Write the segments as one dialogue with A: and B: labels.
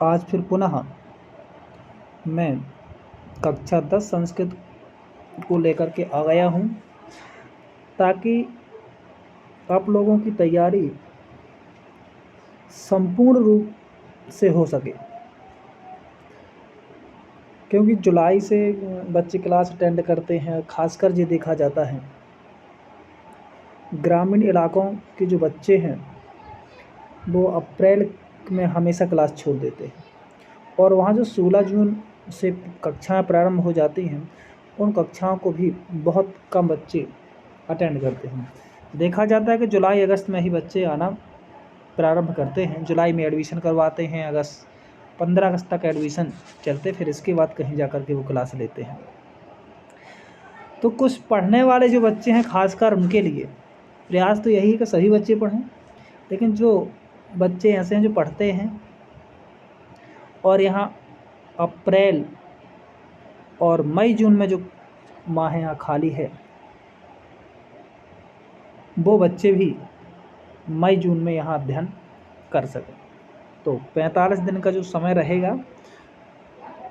A: आज फिर पुनः मैं कक्षा 10 संस्कृत को लेकर के आ गया हूँ ताकि आप लोगों की तैयारी संपूर्ण रूप से हो सके, क्योंकि जुलाई से बच्चे क्लास अटेंड करते हैं। खासकर ये देखा जाता है ग्रामीण इलाकों के जो बच्चे हैं वो अप्रैल में हमेशा क्लास छोड़ देते हैं, और वहाँ जो 16 जून से कक्षाएं प्रारंभ हो जाती हैं उन कक्षाओं को भी बहुत कम बच्चे अटेंड करते हैं। देखा जाता है कि जुलाई अगस्त में ही बच्चे आना प्रारंभ करते हैं, जुलाई में एडमिशन करवाते हैं, 15 अगस्त तक एडमिशन चलते, फिर इसके बाद कहीं जा कर के वो क्लास लेते हैं। तो कुछ पढ़ने वाले जो बच्चे हैं खासकर उनके लिए प्रयास तो यही है कि सभी बच्चे पढ़ें, लेकिन जो बच्चे ऐसे हैं जो पढ़ते हैं और यहाँ अप्रैल और मई जून में जो माह यहाँ खाली है वो बच्चे भी मई जून में यहाँ अध्ययन कर सकें। तो 45 दिन का जो समय रहेगा,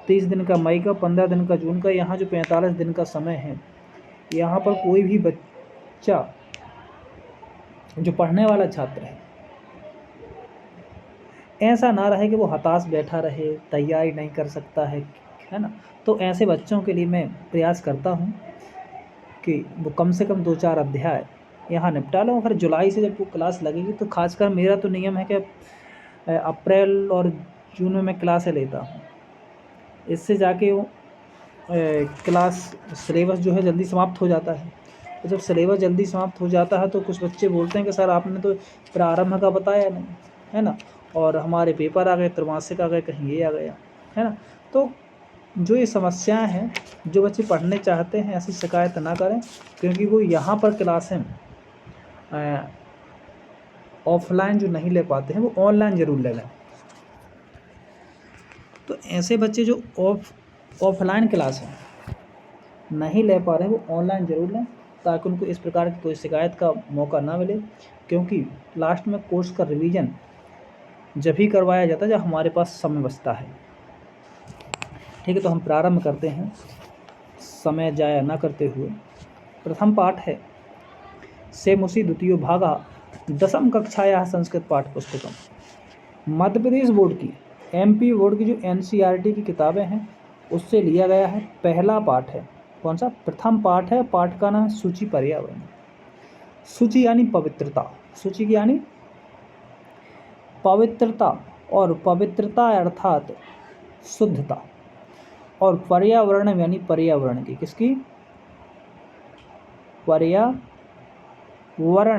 A: 30 दिन का मई का, 15 दिन का जून का, यहाँ जो 45 दिन का समय है यहाँ पर कोई भी बच्चा जो पढ़ने वाला छात्र है ऐसा ना रहे कि वो हताश बैठा रहे, तैयारी नहीं कर सकता है ना। तो ऐसे बच्चों के लिए मैं प्रयास करता हूँ कि वो कम से कम 2-4 अध्याय यहाँ निपटा लो। फिर जुलाई से जब वो क्लास लगेगी तो खासकर मेरा तो नियम है कि अप्रैल और जून में मैं क्लासें लेता हूँ, इससे जाके वो क्लास सिलेबस जो है जल्दी समाप्त हो जाता है। तो जब सिलेबस जल्दी समाप्त हो जाता है तो कुछ बच्चे बोलते हैं कि सर आपने तो प्रारंभ का बताया नहीं, है ना, और हमारे पेपर आ गए, त्रैमासिक आ गए, कहीं ये आ गया, है ना। तो जो ये समस्याएं हैं, जो बच्चे पढ़ने चाहते हैं ऐसी शिकायत ना करें, क्योंकि वो यहाँ पर क्लासें ऑफलाइन जो नहीं ले पाते हैं वो ऑनलाइन ज़रूर ले लें। तो ऐसे बच्चे जो ऑफलाइन क्लास है नहीं ले पा रहे हैं वो ऑनलाइन ज़रूर लें, ताकि उनको इस प्रकार की कोई शिकायत का मौका ना मिले। क्योंकि लास्ट में कोर्स का रिवीजन जब ही करवाया जाता है जब हमारे पास समय बचता है। ठीक है, तो हम प्रारंभ करते हैं समय जाया ना करते हुए। प्रथम पाठ है सेमुसी द्वितीयो भागा 10वीं कक्षाया संस्कृत पाठ पुस्तकम। मध्य प्रदेश बोर्ड की, MP बोर्ड की जो NCERT की किताबें हैं उससे लिया गया है। पहला पाठ है, कौन सा? प्रथम पाठ है। पाठ का नाम है सूचि पर्यावरण। सूचि यानी पवित्रता, सूचि की यानी पवित्रता, और पवित्रता अर्थात शुद्धता, और पर्यावरण यानी पर्यावरण की, किसकी? पर्यावरण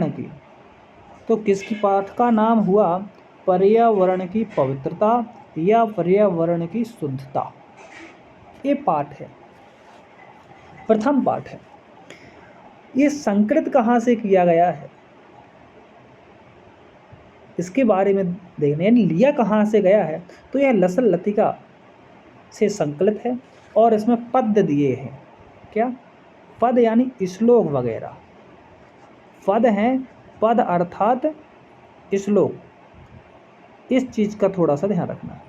A: की। तो किसकी पाठ का नाम हुआ? पर्यावरण की पवित्रता या पर्यावरण की शुद्धता। ये पाठ है, प्रथम पाठ है। ये संकलित कहाँ से किया गया है इसके बारे में देखने, यानी लिया कहाँ से गया है। तो यह लसल लतिका से संकलित है और इसमें पद दिए हैं। क्या? पद यानी श्लोक वगैरह। पद हैं, पद अर्थात श्लोक। इस चीज़ का थोड़ा सा ध्यान रखना है,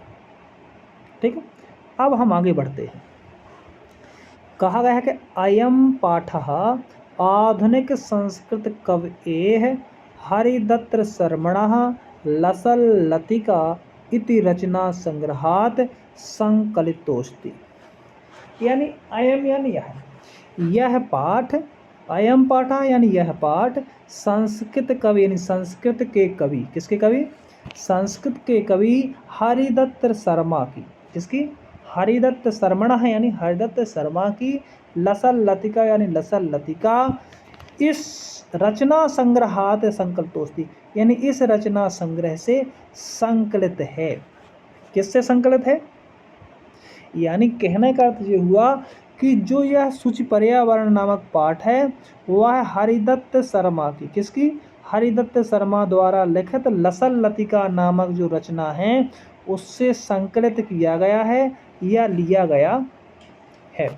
A: ठीक है। अब हम आगे बढ़ते हैं। कहा गया है कि अयम पाठः आधुनिक संस्कृत कवयेः हरिदत्त शर्मणः लसल लतिका इति रचना संग्रहात संकलितोस्ति। यानी अयम यानी यह पाठ, अयम पाठः यानी यह पाठ संस्कृत कवि यानी संस्कृत के कवि, किसके कवि? संस्कृत के कवि हरिदत्त शर्मा की, किसकी? हरिदत्त शर्मणः यानी हरिदत्त शर्मा की लसल लतिका यानी लसल लतिका इस रचना संग्रहात संकलितोस्ति, यानी इस रचना संग्रह से संकलित है। किससे संकलित है? यानी कहने का अर्थ ये हुआ कि जो यह सूचि पर्यावरण नामक पाठ है वह हरिदत्त शर्मा की, किसकी? हरिदत्त शर्मा द्वारा लिखित लसल लतिका नामक जो रचना है उससे संकलित किया गया है या लिया गया है।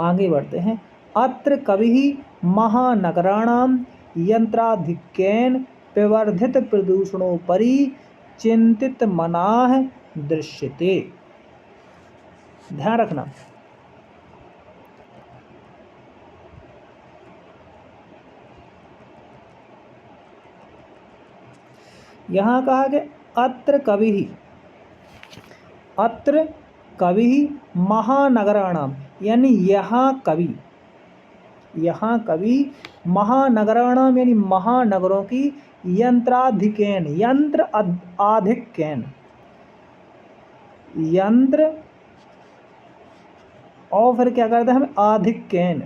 A: आगे बढ़ते हैं। अत्र कवि महानगराणाम यंत्राधिक्येन प्रवर्धित प्रदूषणोपरि चिंतित मनाः दृश्यते। ध्यान रखना, यहाँ कहा कि अत्र कवि महानगराणाम, यानी यहाँ कवि महानगराणाम यानी महानगरों की यंत्राधिकेन, यंत्र और फिर क्या करते हैं हम, आधिक्यन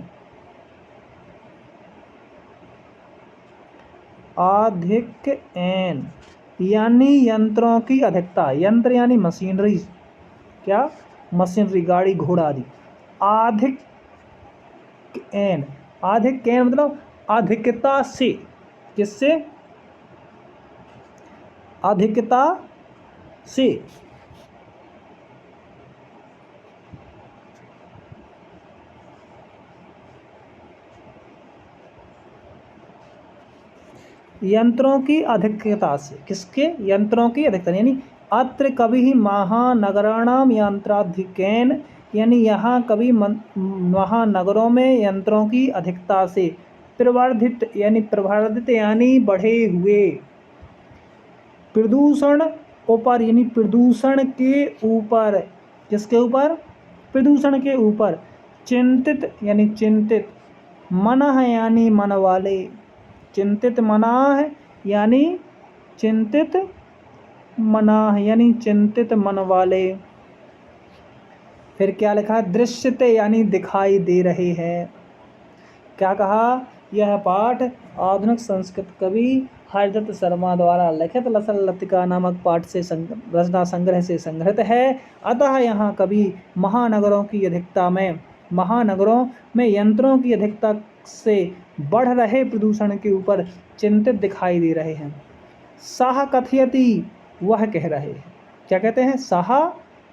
A: यानी यंत्रों की अधिकता। यंत्र यानी मशीनरी, क्या मशीनरी, गाड़ी घोड़ा आदि। आधिक्यन मतलब अधिकता से, किससे, अधिकता से। यंत्रों की अधिकता से, किसके, यंत्रों की अधिकता, यानी अत्र कवि महानगराणाम यंत्राधिक्येन, यानी यहाँ कवि महानगरों में यंत्रों की अधिकता से, प्रवर्धित यानी बढ़े हुए, प्रदूषण ऊपर यानी प्रदूषण के ऊपर, किसके ऊपर, प्रदूषण के ऊपर, चिंतित यानी चिंतित, मनः यानी मन वाले, चिंतित मनाः यानी चिंतित मनाः यानी चिंतित मन वाले। फिर क्या लिखा, दृश्यते यानी दिखाई दे रहे हैं। क्या कहा, यह पाठ आधुनिक संस्कृत कवि हरदत्त शर्मा द्वारा लिखित लसल लतिका नामक पाठ से रचना संग्रह से संग्रहित है। अतः यहाँ कवि महानगरों की अधिकता में, महानगरों में यंत्रों की अधिकता से बढ़ रहे प्रदूषण के ऊपर चिंतित दिखाई दे रहे हैं। सह कथयति, वह कह रहे हैं, क्या कहते हैं, सह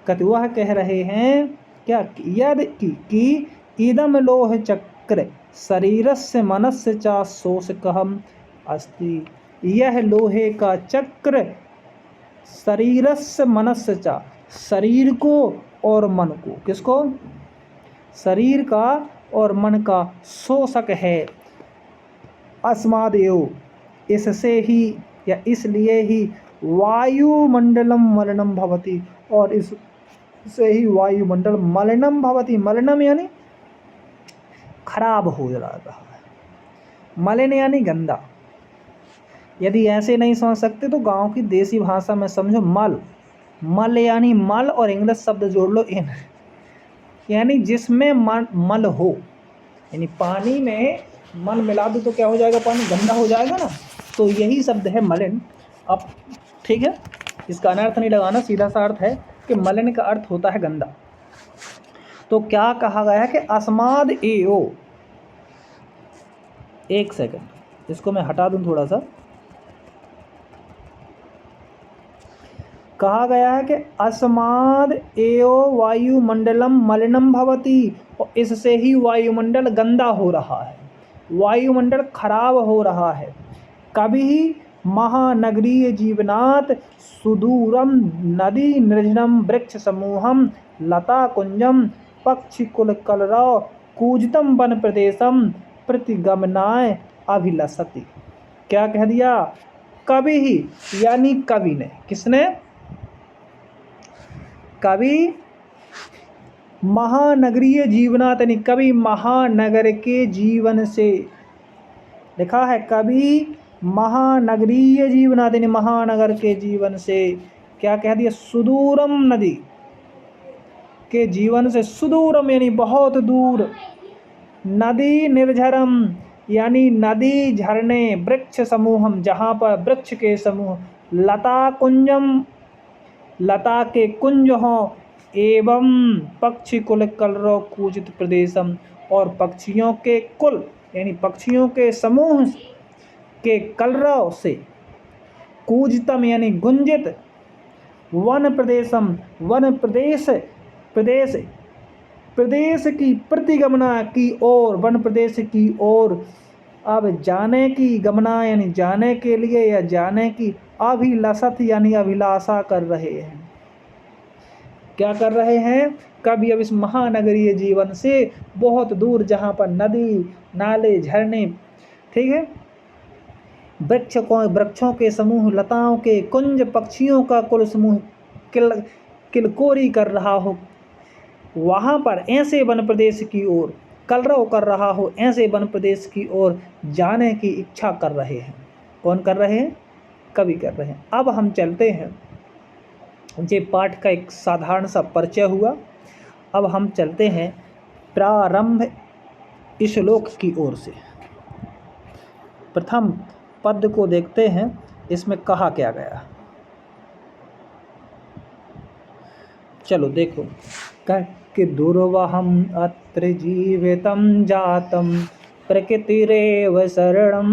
A: कथ, वह कह रहे हैं, क्या, यदि कि इदम लोह चक्र शरीरस्य मनस्य च शोषकम् अस्ति, यह लोहे का चक्र शरीरस्य मनस्य च, शरीर को और मन को, किसको, शरीर का और मन का शोषक है। अस्मादेव, इससे ही या इसलिए ही वायुमंडलम मलिनम भवति, और इससे ही वायुमंडल मलिनम भवति, मलिनम यानी खराब हो रहा है, मलिन यानी गंदा। यदि ऐसे नहीं समझ सकते तो गांव की देसी भाषा में समझो, मल यानी मल और इंग्लिश शब्द जोड़ लो इन, यानी जिसमें मल हो, यानी पानी में मल मिला दो तो क्या हो जाएगा, पानी गंदा हो जाएगा ना, तो यही शब्द है मलिन। अब ठीक है, इसका अनर्थ नहीं लगाना, सीधा सा अर्थ है कि मलिन का अर्थ होता है गंदा। तो क्या कहा गया है कि अस्माद एओ, एक सेकंड इसको मैं हटा दूं थोड़ा सा, कहा गया है कि अस्माद एओ वायुमंडलम मलिनम भवति, और इससे ही वायुमंडल गंदा हो रहा है, वायुमंडल खराब हो रहा है। कभी महानगरीय जीवनात् सुदूरम नदी निर्जनम वृक्ष समूहम लता कुंजम पक्षी कुल कलरव कूजतम वन प्रदेशम प्रतिगमनाय अभिलषति। क्या कह दिया, कवि ही यानी कवि ने, किसने, कवि महानगरीय जीवनात् यानी कवि महानगर के जीवन से, लिखा है कवि महानगरीय जीवनात् यानी महानगर के जीवन से। क्या कह दिया, सुदूरम नदी के जीवन से, सुदूरम यानी बहुत दूर, नदी निर्झरम यानी नदी झरने, वृक्ष समूहम जहाँ पर वृक्ष के समूह, लता कुंजम लता के कुंज हों, एवं पक्षी कुल कलरव कूजित प्रदेशम, और पक्षियों के कुल यानी पक्षियों के समूह के कलरव से, कूजितम यानी गुंजित, वन प्रदेशम वन प्रदेश की प्रतिगमना की ओर, वन प्रदेश की ओर, अब जाने की, गमना यानी जाने के लिए या जाने की, अभिलषत यानी अभिलाषा कर रहे हैं। क्या कर रहे हैं? कभी अब इस महानगरीय जीवन से बहुत दूर, जहाँ पर नदी नाले झरने, ठीक है, वृक्षों के समूह, लताओं के कुंज, पक्षियों का कुल समूह किलकोरी कर रहा हो, वहाँ पर ऐसे वन प्रदेश की ओर कलरव कर रहा हो, ऐसे वन प्रदेश की ओर जाने की इच्छा कर रहे हैं। कौन कर रहे हैं? कवि कर रहे हैं। अब हम चलते हैं, ये पाठ का एक साधारण सा परिचय हुआ। अब हम चलते हैं प्रारंभ श्लोक की ओर से। प्रथम पद को देखते हैं, इसमें कहा क्या गया। चलो देखो, कि दुर्वहम अत्र जीवितं जातं प्रकृतिरेव शरणं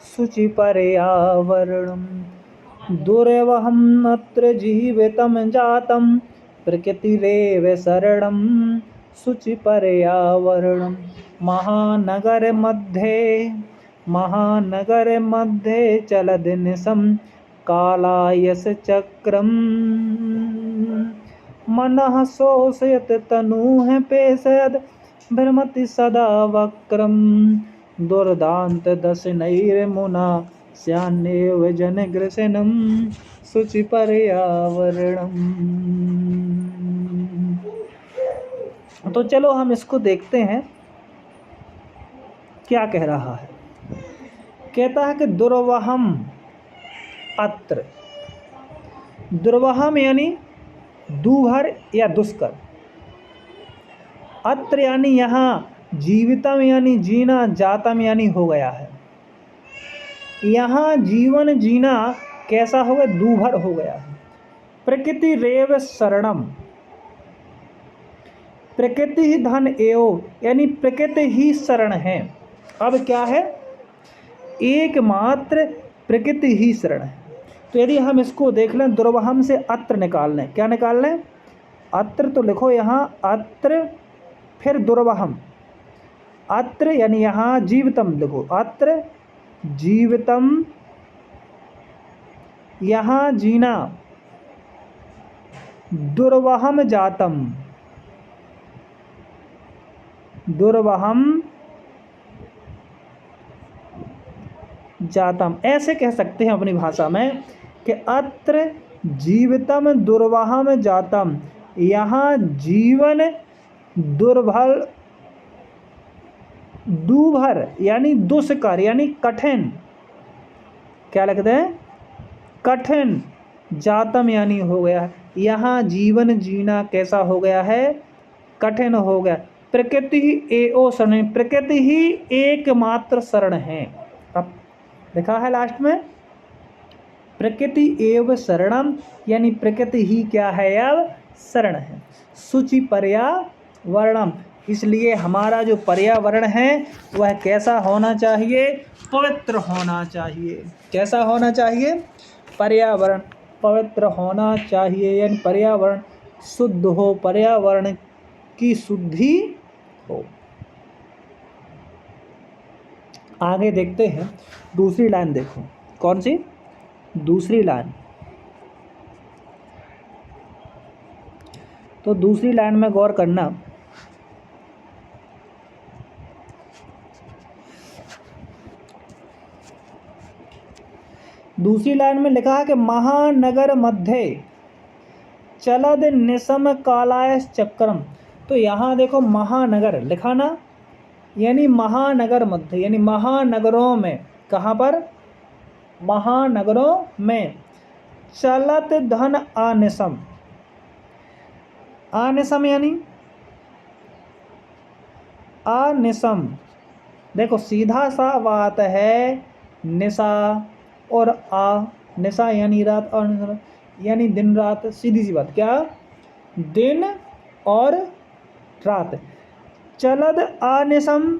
A: शुचि पर्यावरणं। दुर्वहम अत्र जीवितं जातं प्रकृतिरेव शरणं शुचि पर्यावरणं। महानगर मध्ये चलदनिशं कालायस चक्रम। मनः शोषयत तनुः पेशयद भ्रमति सदा वक्रम। दुर्दांत दशनैर्मुना स्यान्नेव जनग्रसनम शुचि पर्यावरणम। तो चलो हम इसको देखते हैं क्या कह रहा है। कहता है कि दुर्वहम अत्र। दुर्वहम यानी दूभर या दुष्कर, अत्र यानी यहाँ, जीवितम यानी जीना, जातम यानी हो गया है। यहाँ जीवन जीना कैसा हो गया? दूभर हो गया है। प्रकृति रेव शरणम, प्रकृति ही धन एव, यानी प्रकृति ही शरण है। अब क्या है? एकमात्र प्रकृति ही शरण है। तो यदि हम इसको देख लें, दुर्वहम से अत्र निकाल लें, क्या निकाल लें? अत्र तो लिखो यहाँ, अत्र फिर दुर्वहम, अत्र यानी यहाँ जीवितम लिखो, अत्र जीवितम, यहाँ जीना, दुर्वहम जातम, दुर्वहम जातम, ऐसे कह सकते हैं अपनी भाषा में कि अत्र जीवितम दुर्वहम जातम, यहाँ जीवन दूभर यानी दुष्कर यानी कठिन, क्या लिखते हैं? कठिन, जातम यानी हो गया है। यहाँ जीवन जीना कैसा हो गया है? कठिन हो गया। प्रकृति ही एओ शरण, प्रकृति ही एकमात्र शरण है। अब लिखा है लास्ट में, प्रकृति एव शरणम, यानी प्रकृति ही क्या है? अब शरण है। शुचि पर्यावरणम, इसलिए हमारा जो पर्यावरण है वह कैसा होना चाहिए? पवित्र होना चाहिए। कैसा होना चाहिए? पर्यावरण पवित्र होना चाहिए, यानी पर्यावरण शुद्ध हो, पर्यावरण की शुद्धि हो। आगे देखते हैं, दूसरी लाइन देखो। कौन सी? दूसरी लाइन। तो दूसरी लाइन में गौर करना। दूसरी लाइन में लिखा है कि महानगर मध्य चलद निशम कालायस चक्रम। तो यहाँ देखो महानगर लिखा ना, यानी महानगर मध्य, यानी महानगरों में। कहाँ पर? महानगरों में। चलत धन आनिशम, आनिशम यानी अनिशम। देखो सीधा सा बात है, निशा और निशा यानी रात, और यानी दिन रात, सीधी सी बात। क्या? दिन और रात। चलद अनिशम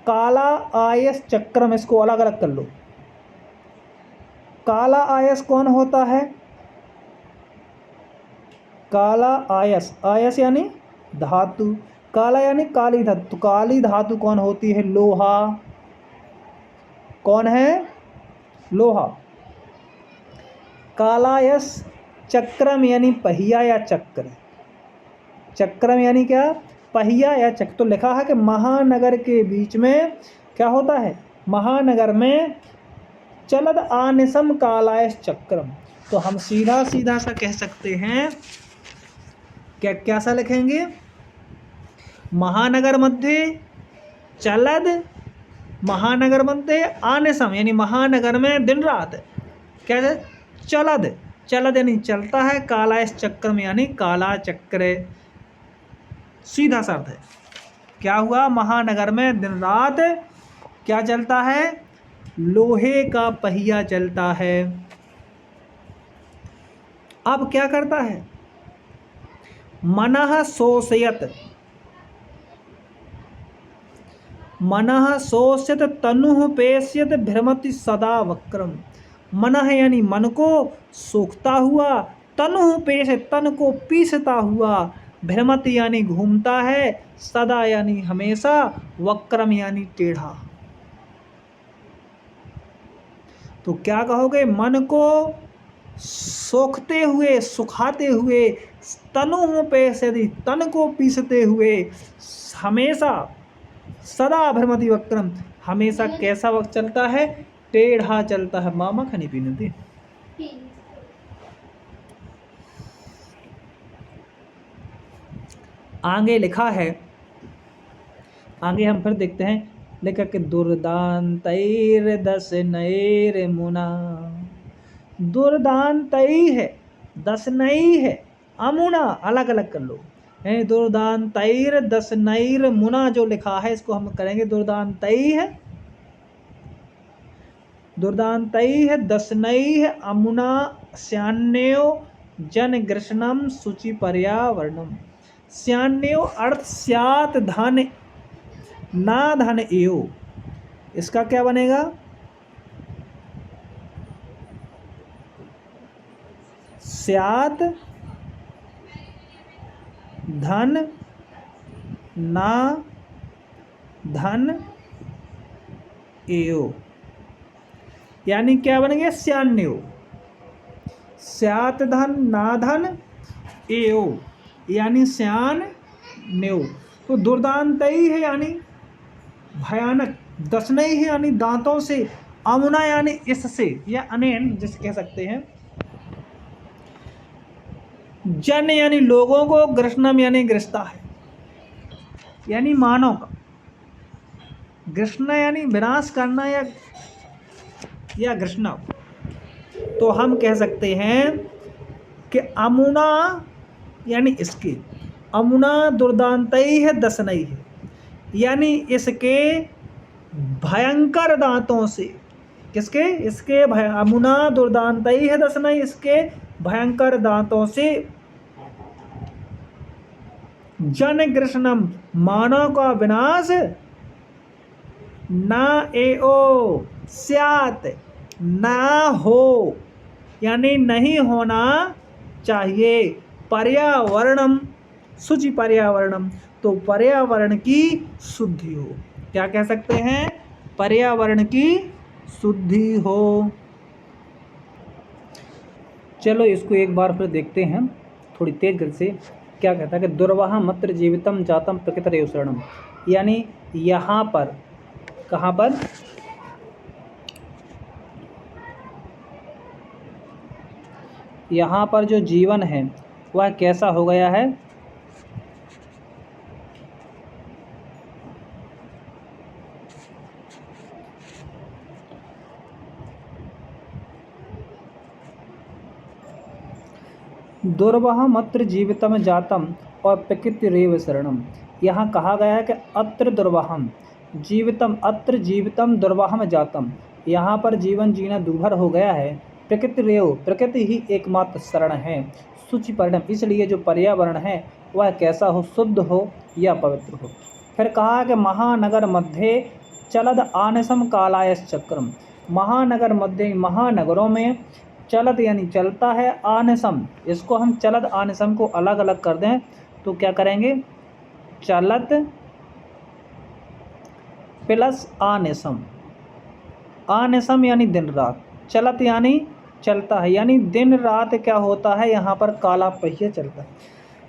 A: काला आयस चक्रम, इसको अलग अलग कर लो। काला आयस कौन होता है? काला आयस, आयस यानी धातु, काला यानी काली धातु। काली धातु कौन होती है? लोहा। कौन है? लोहा। कालायस चक्रम यानी पहिया या चक्र। चक्रम यानी क्या? पहिया या चक्र। तो लिखा है कि महानगर के बीच में क्या होता है? महानगर में चलद आनिसम कालायस चक्रम। तो हम सीधा सीधा सा कह सकते हैं, क्या क्या सा लिखेंगे? महानगर मध्य चलद, महानगर मध्य आनिसम यानी महानगर में दिन रात क्या है? चलद। चलद यानी चलता है, कालायस चक्रम यानी काला चक्र। सीधा सा अर्थ है। क्या हुआ? महानगर में दिन रात क्या चलता है? लोहे का पहिया चलता है। अब क्या करता है? मनः शोषयत, मनः शोषयत तनुः पेश्यत भ्रमति सदा वक्रम। मनः यानी मन को सूखता हुआ, तनुः पेश तन को पीसता हुआ, भ्रमति यानी घूमता है, सदा यानी हमेशा, वक्रम यानी टेढ़ा। तो क्या कहोगे? मन को सोखते हुए, सुखाते हुए, तनुः पेश यदि तन को पीसते हुए, हमेशा, सदा भ्रमति वक्रम हमेशा कैसा वक्त चलता है? टेढ़ा चलता है। मामा खानी पीने दे। आगे लिखा है, आगे हम फिर देखते हैं, लिखा कि दुर्दांतैर दस नैर मुना। दुर्दांतई है, दस नई है, अमुना अलग अलग कर लो। दुर्दांतैर दस नैर मुना जो लिखा है इसको हम करेंगे दुर्दांतई है, दुर्दांतई है, दस नई है, अमुना श्यान्यो जन कृष्णम शुचि पर्यावरणम। श्यान्यो अर्थ स्यात धन ना धन एव, इसका क्या बनेगा? स्यात धन ना धन एव, यानी क्या बनेंगे? श्यान्यो, स्यात धन ना धन एव यानी श्यान न्यो। तो दुर्दांतई है यानी भयानक, दसनई है यानी दांतों से, अमुना यानी इससे या अनेन जिसे कह सकते हैं, जन यानी लोगों को, कृष्णम यानी ग्रस्ता है यानी मानव का, कृष्ण यानी विनाश करना या कृष्ण। तो हम कह सकते हैं कि अमुना यानी इसके, अमुना दुर्दांतई है, दसनई है यानी इसके भयंकर दांतों से। किसके? इसके अमुना दुर्दांतई है, दसनई इसके भयंकर दांतों से, जन कृष्णम मानव का विनाश, ना एओ स्यात ना हो यानी नहीं होना चाहिए, पर्यावरणम शुचि पर्यावरणम तो पर्यावरण की शुद्धि हो। क्या कह सकते हैं? पर्यावरण की शुद्धि हो। चलो इसको एक बार फिर देखते हैं थोड़ी तेज गति से। क्या कहता है कि दुर्वाह मत्र जीवितम जातम प्रकृतरेव शरणम, यानी यहाँ पर, कहाँ पर? यहाँ पर जो जीवन है वह कैसा हो गया है? दुर्वह मत्र जीवितम जातम और प्रकृति रेव शरणम। यहाँ कहा गया है कि अत्र दुर्वहम जीवितम, अत्र जीवितम दुर्वहम जातम, यहाँ पर जीवन जीना दूभर हो गया है, प्रकृति रेव प्रकृति ही एकमात्र शरण है, शुचि परिणम इसलिए जो पर्यावरण है वह कैसा हो? शुद्ध हो या पवित्र हो। फिर कहा कि महानगर मध्य चलद आनसम कालायस चक्रम, महानगर मध्य महानगरों में चलद यानी चलता है, आनसम इसको हम चलद आनसम को अलग अलग कर दें तो क्या करेंगे? चलत प्लस आनसम, आनसम यानी दिन रात, चलत यानी चलता है, यानी दिन रात क्या होता है यहाँ पर काला पहिया चलता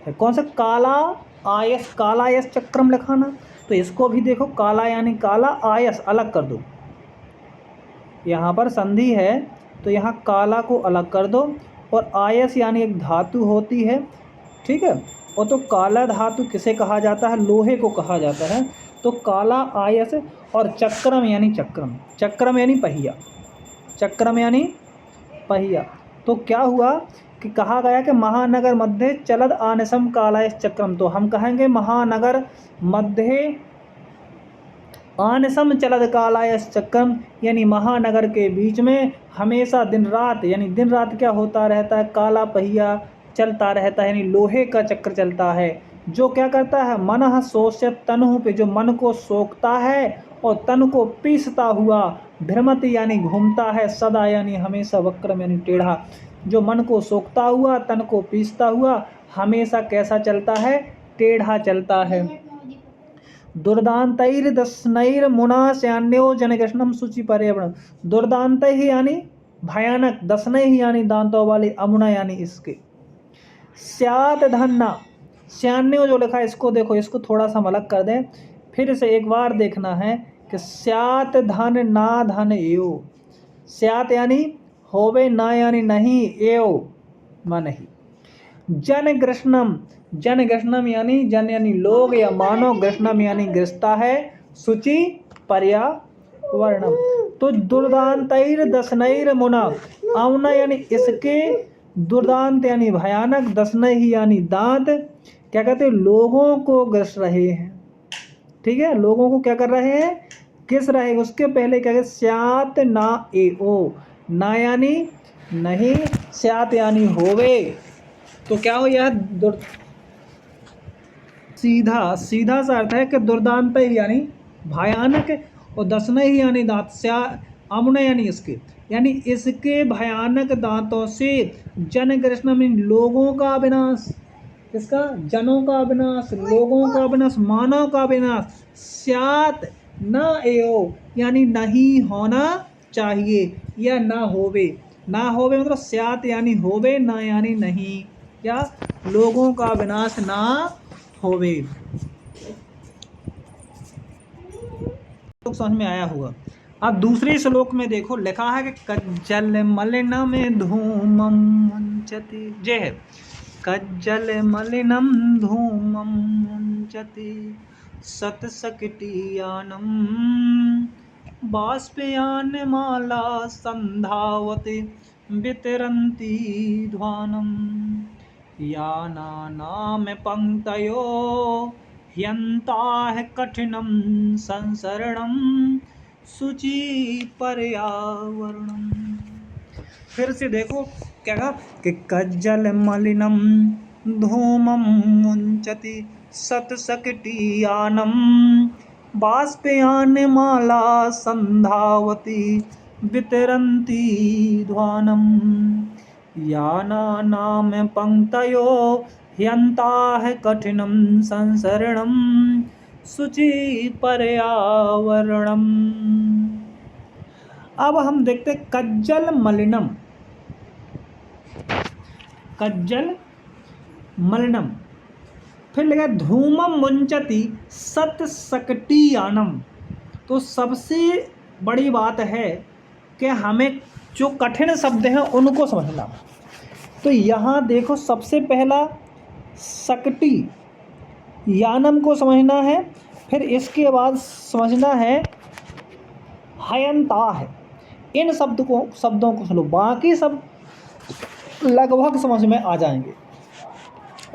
A: है। कौन सा? काला आयस, काला आयस चक्रम लिखा ना, तो इसको भी देखो, काला यानी काला, आयस अलग कर दो, यहाँ पर संधि है तो यहाँ काला को अलग कर दो, और आयस यानी एक धातु होती है, ठीक है। और तो काला धातु किसे कहा जाता है? लोहे को कहा जाता है। तो काला आयस, और चक्रम यानी चक्रम, चक्रम यानी पहिया, चक्रम यानी पहिया। तो क्या हुआ कि कहा गया कि महानगर मध्य चलद आनसम कालायस चक्रम, तो हम कहेंगे महानगर मध्य आनसम चलद कालायस चक्रम, यानी महानगर के बीच में हमेशा दिन रात, यानी दिन रात क्या होता रहता है? काला पहिया चलता रहता है, यानी लोहे का चक्र चलता है, जो क्या करता है? मनः शोष्यत तनु पे, जो मन को सोखता है और तन को पीसता हुआ, भ्रमति यानी घूमता है, सदा यानी हमेशा, वक्रम यानी टेढ़ा, जो मन को सोखता हुआ, तन को पीसता हुआ, हमेशा कैसा चलता है? टेढ़ा चलता है। दुर्दांतैर दशनैर मुना श्यान्यो जनकृष्णम सूचि पर्यावरण, दुर्दांत ही यानी भयानक, दशनय ही यानी दांतों वाली, अमुना यानी इसके, स्यात धन्ना, श्यान्यो जो लिखा है इसको देखो, इसको थोड़ा सा हम अलग कर दें, फिर से एक बार देखना है कि स्यात धन ना धन एव, स्यात यानी होवे, ना यानी नहीं, एव मा नहीं। जन कृष्णम, जन कृष्णम यानी जन यानी लोग या मानव, कृष्णम यानी ग्रस्ता है, शुचि पर्यावरणम। तो दुर्दांतैर दशनैर मुना, अमुना यानी इसके, दुर्दांत यानी भयानक, दशनय ही यानी दांत, क्या कहते हैं? लोगों को ग्रस रहे हैं, ठीक है, लोगों को क्या कर रहे हैं? किस रहे। उसके पहले क्या कहते? स्यात ना ए ओ, ना यानी नहीं, स्यात यानी होवे, तो क्या हो? यह सीधा, सीधा सा अर्थ है कि दुर्दांत ही यानी भयानक, और दशनय ही यानी दांत, अमुना यानी इसके, यानी इसके भयानक दांतों से जन कृष्ण में लोगों का विनाश, किसका? जनों का विनाश, लोगों का विनाश, मानव का विनाश, स्यात न एओ यानी नहीं होना चाहिए, या ना होवे, ना होवे मतलब स्यात यानी होवे, ना यानी नहीं, क्या? लोगों का विनाश ना होवे। तो समझ में आया होगा। अब दूसरे श्लोक में देखो, लिखा है कि कज्जल मलिनम धूमम मुंचति, जय है, कज्जल मलिनम धूमम मुंचति सतसकिटियानम बाष्पयान माला संधावति वितरन्ति ध्वानम यानानाम पंक्तयो ह्यन्ताः कठिनं संसरणं शुचि पर्यावरणम। फिर से देखो क्या कहा कि कज्जल मलिनम धूमम मुंचति सतसकिटियानम बाष्पयान माला संधावति वितरन्ति ध्वानम यानानाम पंक्तयो ह्यन्ताः कठिनं संसरणं शुचि पर्यावरणम। अब हम देखते कज्जल मलिनम, कज्जल मलिनम, फिर लिखा धूमम मुंचति सतसकिटियानम। तो सबसे बड़ी बात है कि हमें जो कठिन शब्द हैं उनको समझना। तो यहाँ देखो, सबसे पहला सकटी यानम को समझना है, फिर इसके बाद समझना है हयंता है। इन शब्दों को सुनो, बाकी सब लगभग समझ में आ जाएंगे।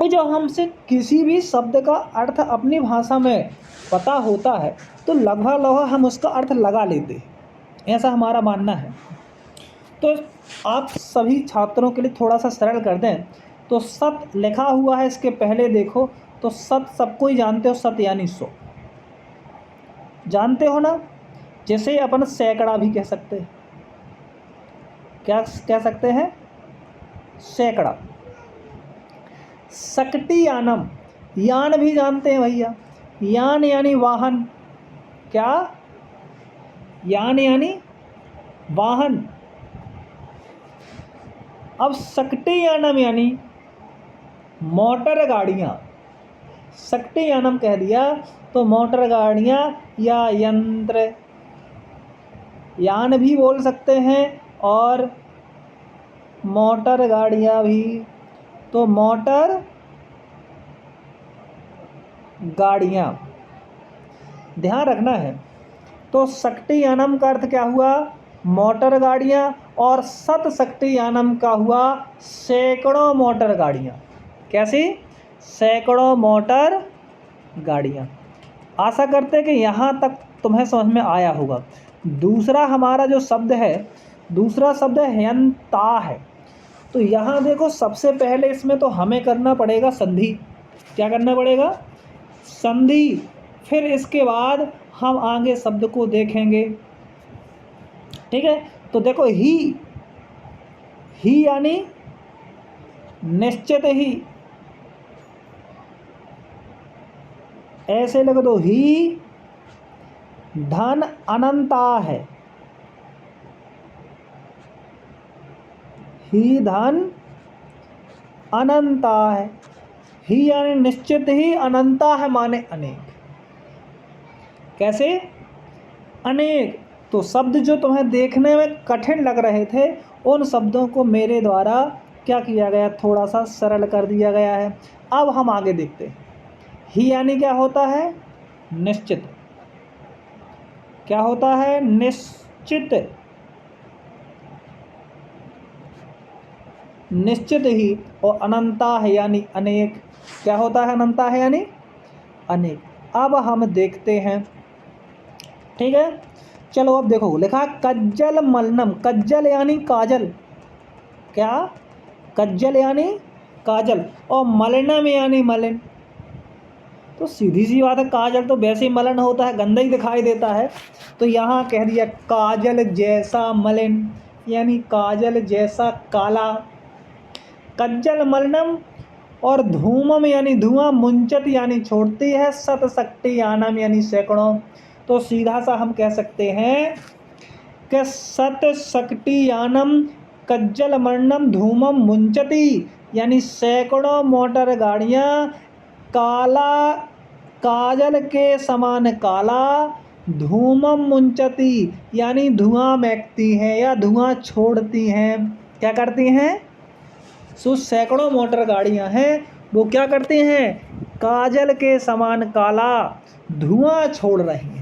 A: और जब हमसे किसी भी शब्द का अर्थ अपनी भाषा में पता होता है तो लगभग हम उसका अर्थ लगा लेते हैं, ऐसा हमारा मानना है। तो आप सभी छात्रों के लिए थोड़ा सा सरल कर दें तो सत लिखा हुआ है, इसके पहले देखो तो सत सबको ही जानते हो, सत यानी 100, जानते हो ना। जैसे अपन सैकड़ा भी कह सकते हैं, क्या कह सकते हैं? सैकड़ा। सकटी यानम, यान भी जानते हैं भैया, यान यानी वाहन, क्या? यान यानी वाहन। अब सक्टियानम यानी मोटर गाड़ियाँ, सक्टियानम कह दिया तो मोटर गाड़ियाँ या यंत्र, यान भी बोल सकते हैं और मोटर गाड़ियाँ भी, तो मोटर गाड़ियाँ ध्यान रखना है। तो सक्टियानम का अर्थ क्या हुआ, मोटर गाड़ियाँ, और शत सक्टियानम का हुआ सैकड़ों मोटर गाड़ियाँ। कैसी, सैकड़ों मोटर गाड़ियाँ। आशा करते हैं कि यहाँ तक तुम्हें समझ में आया होगा। दूसरा हमारा जो शब्द है, दूसरा शब्द है यंता है। तो यहाँ देखो सबसे पहले इसमें तो हमें करना पड़ेगा संधि। क्या करना पड़ेगा, संधि। फिर इसके बाद हम आगे शब्द को देखेंगे, ठीक है। तो देखो ही यानी निश्चित ही, ऐसे लिख दो, ही धन अनंता है, ही धन अनंता है। ही यानी निश्चित ही, अनंता है माने अनेक। कैसे, अनेक। तो शब्द जो तुम्हें देखने में कठिन लग रहे थे उन शब्दों को मेरे द्वारा क्या किया गया, थोड़ा सा सरल कर दिया गया है। अब हम आगे देखते हैं। ही यानी क्या होता है, निश्चित। क्या होता है, निश्चित, निश्चित ही। और अनंता है यानी अनेक। क्या होता है, अनंता है यानी अनेक। अब हम देखते हैं, ठीक है। चलो अब देखो, लिखा कज्जल मलनम, कज्जल यानी काजल। क्या, कज्जल यानी काजल, और मलिनम यानी मलिन। तो सीधी सी बात है, काजल तो वैसे ही मलिन होता है, गंदा ही दिखाई देता है। तो यहाँ कह दिया काजल जैसा मलिन, यानी काजल जैसा काला। कज्जल मलिनम, और धूमम यानी धुआं, मुंचत यानी छोड़ती है, शत सक्टियानम यानी सैकड़ों। तो सीधा सा हम कह सकते हैं कि शत सक्टियानम कज्जल मलिनम धूमम मुंचती, यानी सैकड़ों मोटर गाड़ियाँ काला, काजल के समान काला, धूमम मुंचती यानी धुआं महकती हैं या धुआं छोड़ती हैं। क्या करती हैं, सो सैकड़ों मोटर गाड़ियां हैं, वो क्या करती हैं, काजल के समान काला धुआं छोड़ रही हैं।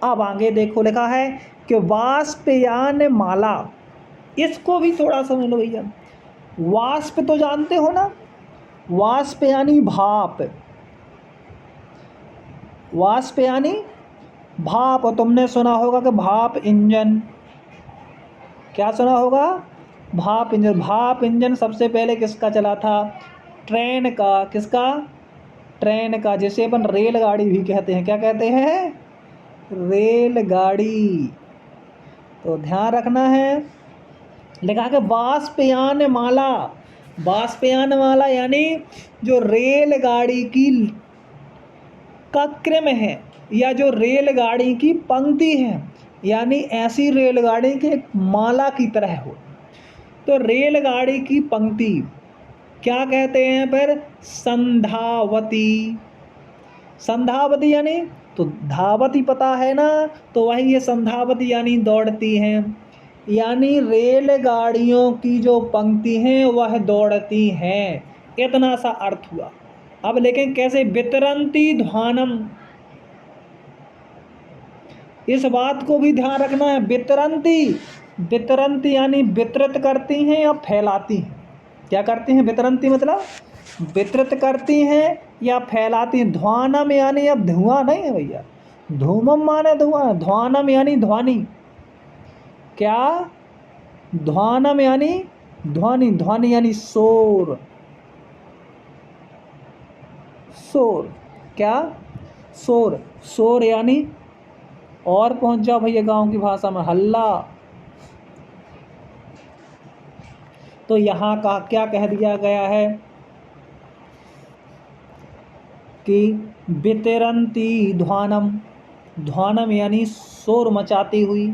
A: अब आगे देखो, लिखा है कि वाष्पयान माला। इसको भी थोड़ा समझ लो भैया। वाष्प तो जानते हो ना, वाष्प यानी भाप, वाष्प यानी भाप। और तुमने सुना होगा कि भाप इंजन, क्या सुना होगा, भाप इंजन। भाप इंजन सबसे पहले किसका चला था, ट्रेन का। किसका, ट्रेन का, जिसे अपन रेलगाड़ी भी कहते हैं। क्या कहते हैं, रेलगाड़ी। तो ध्यान रखना है। लिखा कि वाष्पयान माला, वाष्पयान माला यानी जो रेलगाड़ी की का क्रम है या जो रेलगाड़ी की पंक्ति है, यानी ऐसी रेलगाड़ी की एक माला की तरह हो। तो रेलगाड़ी की पंक्ति क्या कहते हैं फिर, संधावती। संधावती यानी, तो धावती पता है ना, तो वही ये संधावती यानी दौड़ती हैं, यानी रेलगाड़ियों की जो पंक्ति हैं वह दौड़ती हैं। इतना सा अर्थ हुआ। अब लेकिन कैसे, वितरंती ध्वानम, इस बात को भी ध्यान रखना है। वितरंती, वितरंती यानी वितरित करती हैं या फैलाती हैं। क्या करती हैं, वितरंती मतलब वितरित करती हैं या फैलाती हैं। ध्वानम यानी, अब धुआं नहीं है भैया, धूमम माने धुआं, ध्वानम यानी ध्वनि। क्या, ध्वानम यानी ध्वनि, ध्वनि यानी शोर, शोर। क्या, शोर, शोर यानी, और पहुंच जाओ भैया गांव की भाषा में, हल्ला। तो यहाँ का क्या कह दिया गया है कि वितरंती ध्वानम, ध्वानम यानी शोर मचाती हुई,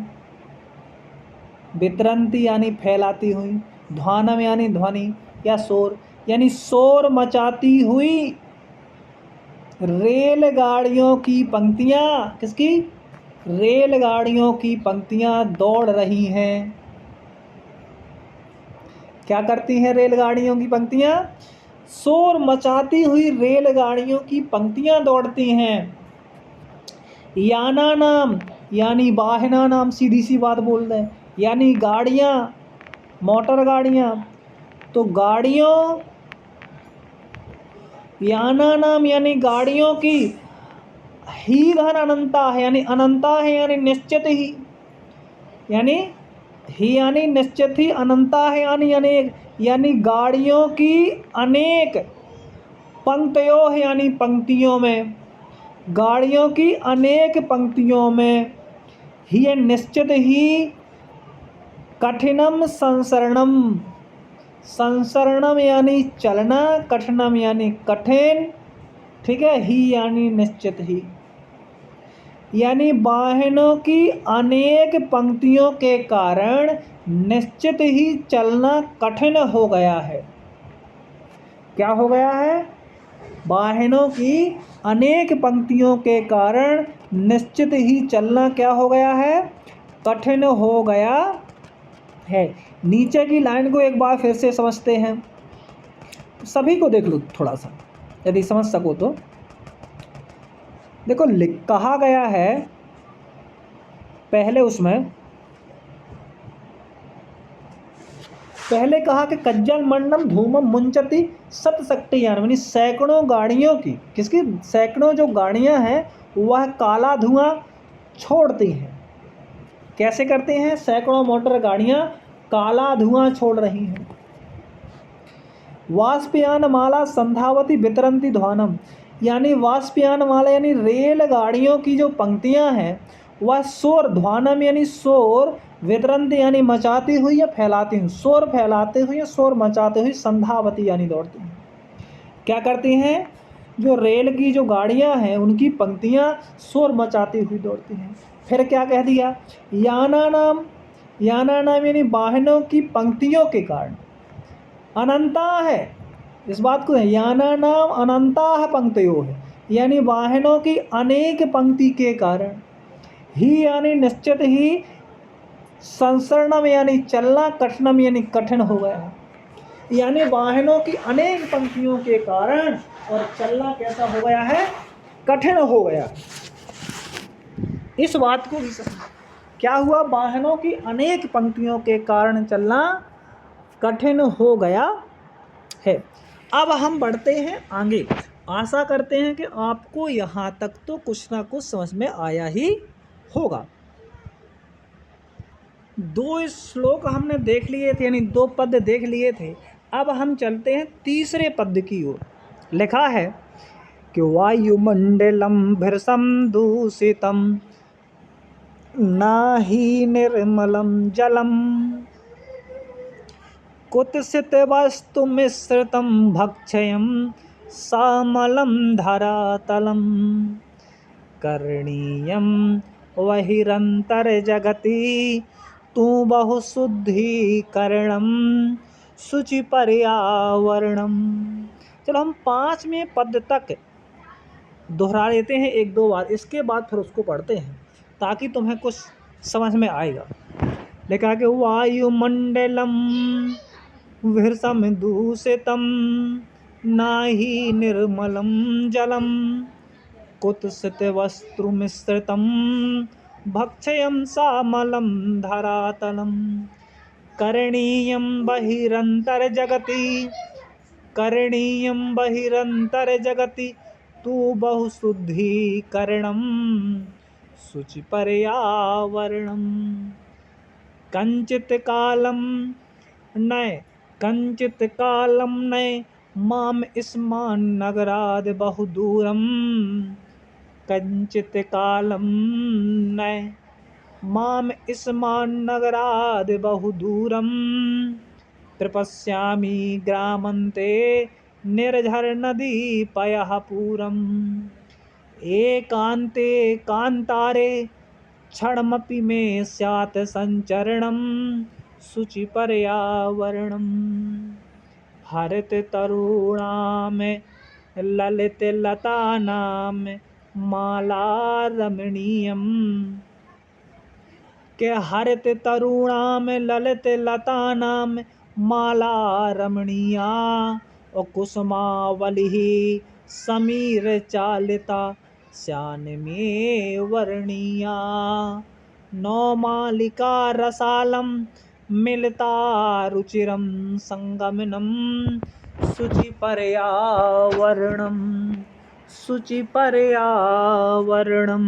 A: वितरंती यानी फैलाती हुई, ध्वानम यानी ध्वनि या शोर, यानी शोर मचाती हुई रेलगाड़ियों की पंक्तियाँ, किसकी? रेलगाड़ियों की पंक्तियाँ दौड़ रही हैं। क्या करती हैं रेलगाड़ियों की पंक्तियाँ? शोर मचाती हुई रेलगाड़ियों की पंक्तियाँ दौड़ती हैं। याना नाम यानी वाहना नाम, सीधी सी बात बोल रहे हैं, यानी गाड़ियाँ, मोटर गाड़ियाँ। तो गाड़ियों, याना नाम यानी गाड़ियों की, ही धन अनंता है यानी अनंता है यानी निश्चित ही, यानी ही यानी निश्चित ही, अनंता है यानी अनेक, यानी गाड़ियों की अनेक, पंक्तियों है यानी पंक्तियों में, गाड़ियों की अनेक पंक्तियों में, ही निश्चित ही, कठिनम संसरणम, संसरणम यानी चलना, कठिनम यानी कठिन, ठीक है, ही यानी निश्चित ही, यानी वाहनों की अनेक पंक्तियों के कारण निश्चित ही चलना कठिन हो गया है। क्या हो गया है? वाहनों की अनेक पंक्तियों के कारण निश्चित ही चलना क्या हो गया है? कठिन हो गया है। नीचे की लाइन को एक बार फिर से समझते हैं, सभी को देख लो थोड़ा सा, यदि समझ सको तो। देखो कहा गया है पहले, उसमें पहले कहा कि कज्जल मंडम धूमम मुंचती सत शक्ति यानी सैकड़ों गाड़ियों की, किसकी? सैकड़ों जो गाड़ियां हैं वह काला धुआं छोड़ती हैं। कैसे करते हैं? सैकड़ों मोटर गाड़ियां काला धुआं छोड़ रही हैं। वाष्पयान माला संधावती वितरंती ध्वानम, यानी वाष्पयान माला यानी रेल गाड़ियों की जो पंक्तियां हैं वह शोर, ध्वानम यानी शोर, वितरंती यानी मचाती हुई या फैलाती हुई, शोर फैलाते हुए या शोर मचाते हुए, संधावती यानी दौड़ती हैं। क्या करती हैं? जो रेल की जो गाड़ियां हैं उनकी पंक्तियां शोर मचाती हुई दौड़ती हैं। फिर क्या कह दिया? याना नाम, याना नाम यानी वाहनों की पंक्तियों के कारण, अनंता है, इस बात को है, याना नाम अनंता है पंक्तियों है, यानी वाहनों की अनेक पंक्ति के कारण, ही यानी निश्चित ही, संसरणम यानी चलना, कठिनम यानी कठिन हो गया है, यानी वाहनों की अनेक पंक्तियों के कारण और चलना कैसा हो गया है? कठिन हो गया। इस बात को भी क्या हुआ? वाहनों की अनेक पंक्तियों के कारण चलना कठिन हो गया है। अब हम बढ़ते हैं आगे। आशा करते हैं कि आपको यहाँ तक तो कुछ ना कुछ समझ में आया ही होगा। 2 श्लोक हमने देख लिए थे, यानी 2 पद देख लिए थे। अब हम चलते हैं तीसरे पद की ओर। लिखा है कि वायुमंडलम भृशम दूषितम नाहि निर्मलम जलम कुत्सित वस्तु मिश्रितम भक्षयम सामलम धरातलम करणीयम वहिरंतर जगति तू बहुशुद्धीकरणम शुचि पर्यावरणम। चलो हम 5वें पद तक दोहरा लेते हैं 1-2 बार, इसके बाद फिर उसको पढ़ते हैं ताकि तुम्हें कुछ समझ में आएगा। लिखा कि वायुमंडलम भृशम दूषितम नाहि निर्मलम जलम कुत्सित वस्तु मिश्रितम भक्षयम सामलम धरातलम करणीयम बहिरंतर जगति, करणीयम बहिरंतर जगति तू बहुशुद्धीकरणम शुचि पर्यावरणम कंचित कालम नय, कंचित कालम नय माम इस्मान नगराद बहुदूरम कंचित कालम नय माम इस्मान नगराद बहुदूरम प्रपश्यामि ग्रामन्ते निर्झर नदी पयः पूरम एकांते कांतारे क्षणमपि मे स्यात् संचरणं शुचि पर्यावरणम् हरित तरुणां ललित लतानां माला रमणीयम् के हरित तरुणां ललित लतानां माला रमणीया और कुसुमावलिः समीर चालिता श्यान में वर्णीया नौमालिका रसालम मिलता रुचिरम संगमनम शुचि पर्यावरणम शुचि पर्यावरणम।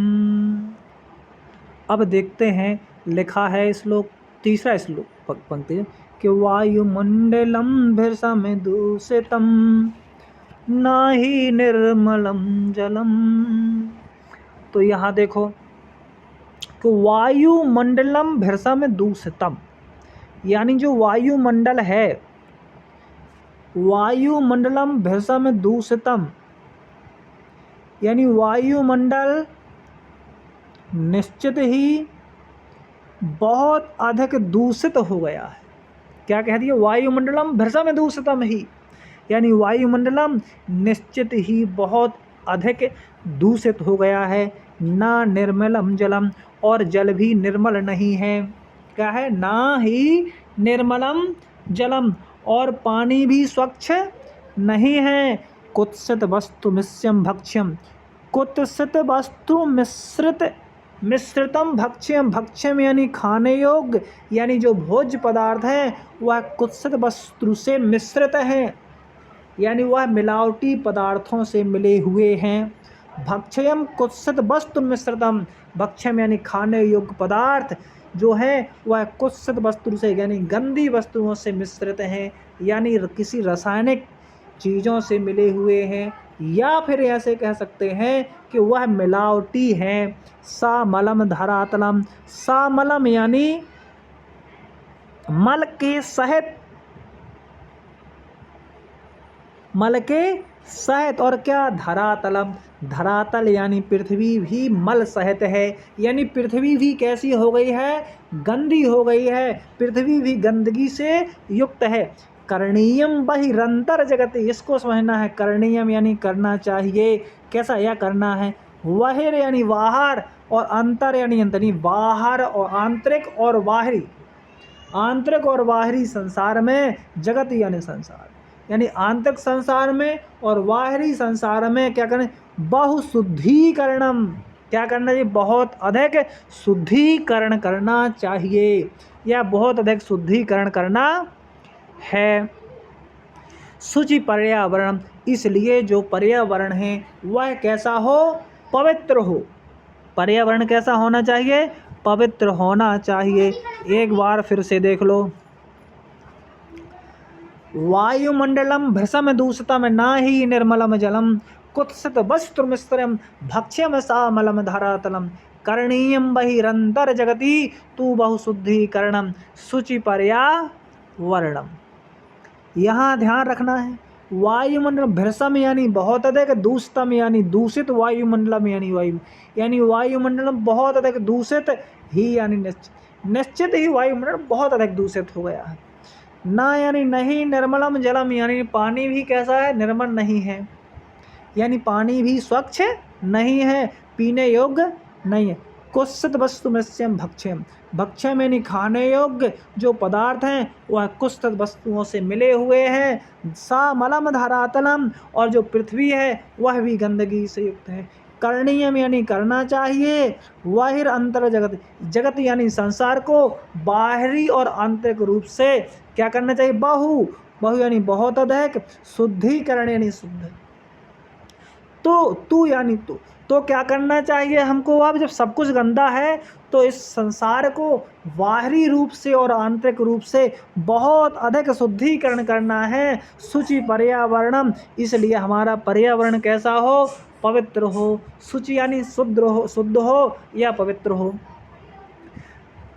A: अब देखते हैं लिखा है श्लोक तीसरा श्लोक पंक्ति कि वायुमंडलम भृशम दूषितम नाही निर्मलम जलम। तो यहाँ देखो कि वायुमंडलम भृशम दूषितम यानी जो वायुमंडल है वायुमंडलम भृशम दूषितम यानी वायुमंडल निश्चित ही बहुत अधिक दूषित हो गया है। क्या कह दिया वायुमंडलम भृशम दूषितम ही यानी वायुमंडलम निश्चित ही बहुत अधिक दूषित हो गया है। ना निर्मलम जलम और जल भी निर्मल नहीं है। क्या है ना ही निर्मलम जलम और पानी भी स्वच्छ नहीं है। कुत्सित वस्तु मिश्रम भक्ष्यम कुत्सित वस्तु मिश्रितम भक्ष्यम भक्ष्यम यानी खाने योग्य यानी जो भोज्य पदार्थ है वह कुत्सित वस्तु से मिश्रित है यानी वह मिलावटी पदार्थों से मिले हुए हैं। भक्ष्यम कुत्सित वस्तु मिश्रितम भक्ष्यम यानी खाने योग्य पदार्थ जो है वह कुत्सित वस्तु से यानी गंदी वस्तुओं से मिश्रित हैं यानी किसी रासायनिक चीज़ों से मिले हुए हैं या फिर ऐसे कह सकते हैं कि वह मिलावटी है। सामलम धरातलम सामलम यानी मल के सहित और क्या धरातलम धरातल यानी पृथ्वी भी मल सहित है यानी पृथ्वी भी कैसी हो गई है गंदी हो गई है पृथ्वी भी गंदगी से युक्त है। करणीयम बहिरंतर जगत इसको समझना है। करणीयम यानी करना चाहिए कैसा यह करना है। बहिर यानी बाहर और अंतर यानी अंतरी बाहर और आंतरिक और बाहरी संसार में जगत यानी संसार यानी आंतरिक संसार में और बाहरी संसार में क्या करें बहुशुद्धिकरणम क्या करना चाहिए बहुत अधिक शुद्धिकरण करना चाहिए या बहुत अधिक शुद्धिकरण करना है। शुचि पर्यावरण इसलिए जो पर्यावरण है वह कैसा हो पवित्र हो। पर्यावरण कैसा होना चाहिए पवित्र होना चाहिए। एक बार फिर से देख लो वायुमंडलम भृशम दूषितम ना ही निर्मलम जलम कुत्सित वस्तु मिश्रम भक्ष्यम सामलम धरातलम करणीयम बहिरंतर जगति तू बहुशुद्धिकरणम शुचि पर्यावरणम। यहाँ ध्यान रखना है वायुमंडल भृशम यानी बहुत अधिक दूषितम यानी दूषित वायुमंडलम यानी वायुमंडलम बहुत अधिक दूषित ही यानी निश्चित ही वायुमंडल बहुत अधिक दूषित हो गया है। ना यानी नहीं निर्मलम जलम यानी पानी भी कैसा है निर्मल नहीं है यानी पानी भी स्वच्छ नहीं है पीने योग्य नहीं है। कुत्सित वस्तु मिश्रम भक्ष्यम यानी खाने योग्य जो पदार्थ हैं वह कुत्सित वस्तुओं से मिले हुए हैं। सामलम धरातलम और जो पृथ्वी है वह भी गंदगी से युक्त है। करणीयम यानी करना चाहिए। बाहिर अंतर जगत यानी संसार को बाहरी और आंतरिक रूप से क्या करना चाहिए बहु यानी बहुत अधिक शुद्धिकरण यानी शुद्ध तू यानी तो क्या करना चाहिए हमको। अब जब सब कुछ गंदा है तो इस संसार को बाहरी रूप से और आंतरिक रूप से बहुत अधिक शुद्धिकरण करना है। शुचि पर्यावरणम इसलिए हमारा पर्यावरण कैसा हो पवित्र हो। शुचि यानी शुद्ध हो या पवित्र हो।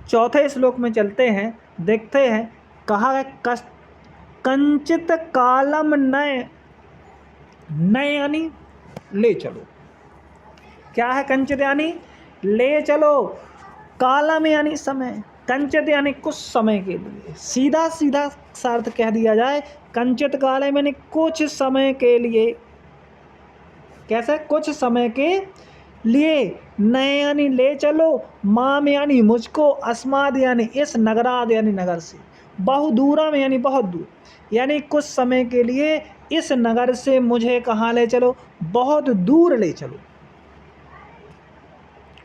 A: चौथे श्लोक में चलते हैं देखते हैं कहा है कंचित कालम नय यानी ले चलो। क्या है कंचित यानी ले चलो। कालम यानी समय, कंचित यानी कुछ समय के लिए। सीधा सीधा सा अर्थ कह दिया जाए, कंचित कालम यानी कुछ समय के लिए। कैसे? कुछ समय के लिए। नए यानी ले चलो, माम यानी मुझको, अस्माद यानी इस, नगराद यानी नगर से, बहुदूरम यानी बहुत दूर, यानी कुछ समय के लिए इस नगर से मुझे कहाँ ले चलो? बहुत दूर ले चलो।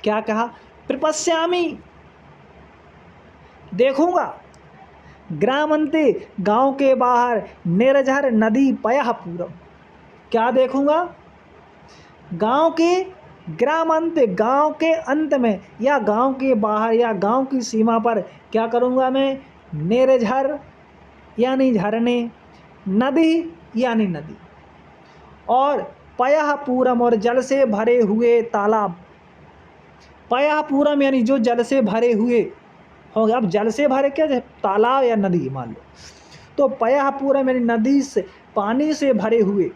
A: क्या कहा? प्रपश्यामी देखूंगा, ग्रामांते गांव के बाहर, निर्झर नदी पयः पूरम। क्या देखूंगा? गांव के ग्रामांत, गांव के अंत में या गांव के बाहर या गांव की सीमा पर क्या करूंगा मैं? निर्झर यानी झरने, नदी यानी नदी, और पयः पूरम और जल से भरे हुए तालाब। पयः पूरम यानी जो जल से भरे हुए होंगे। अब जल से भरे क्या? तालाब या नदी मान लो, तो पयः पूरम यानी नदी से, पानी से भरे हुए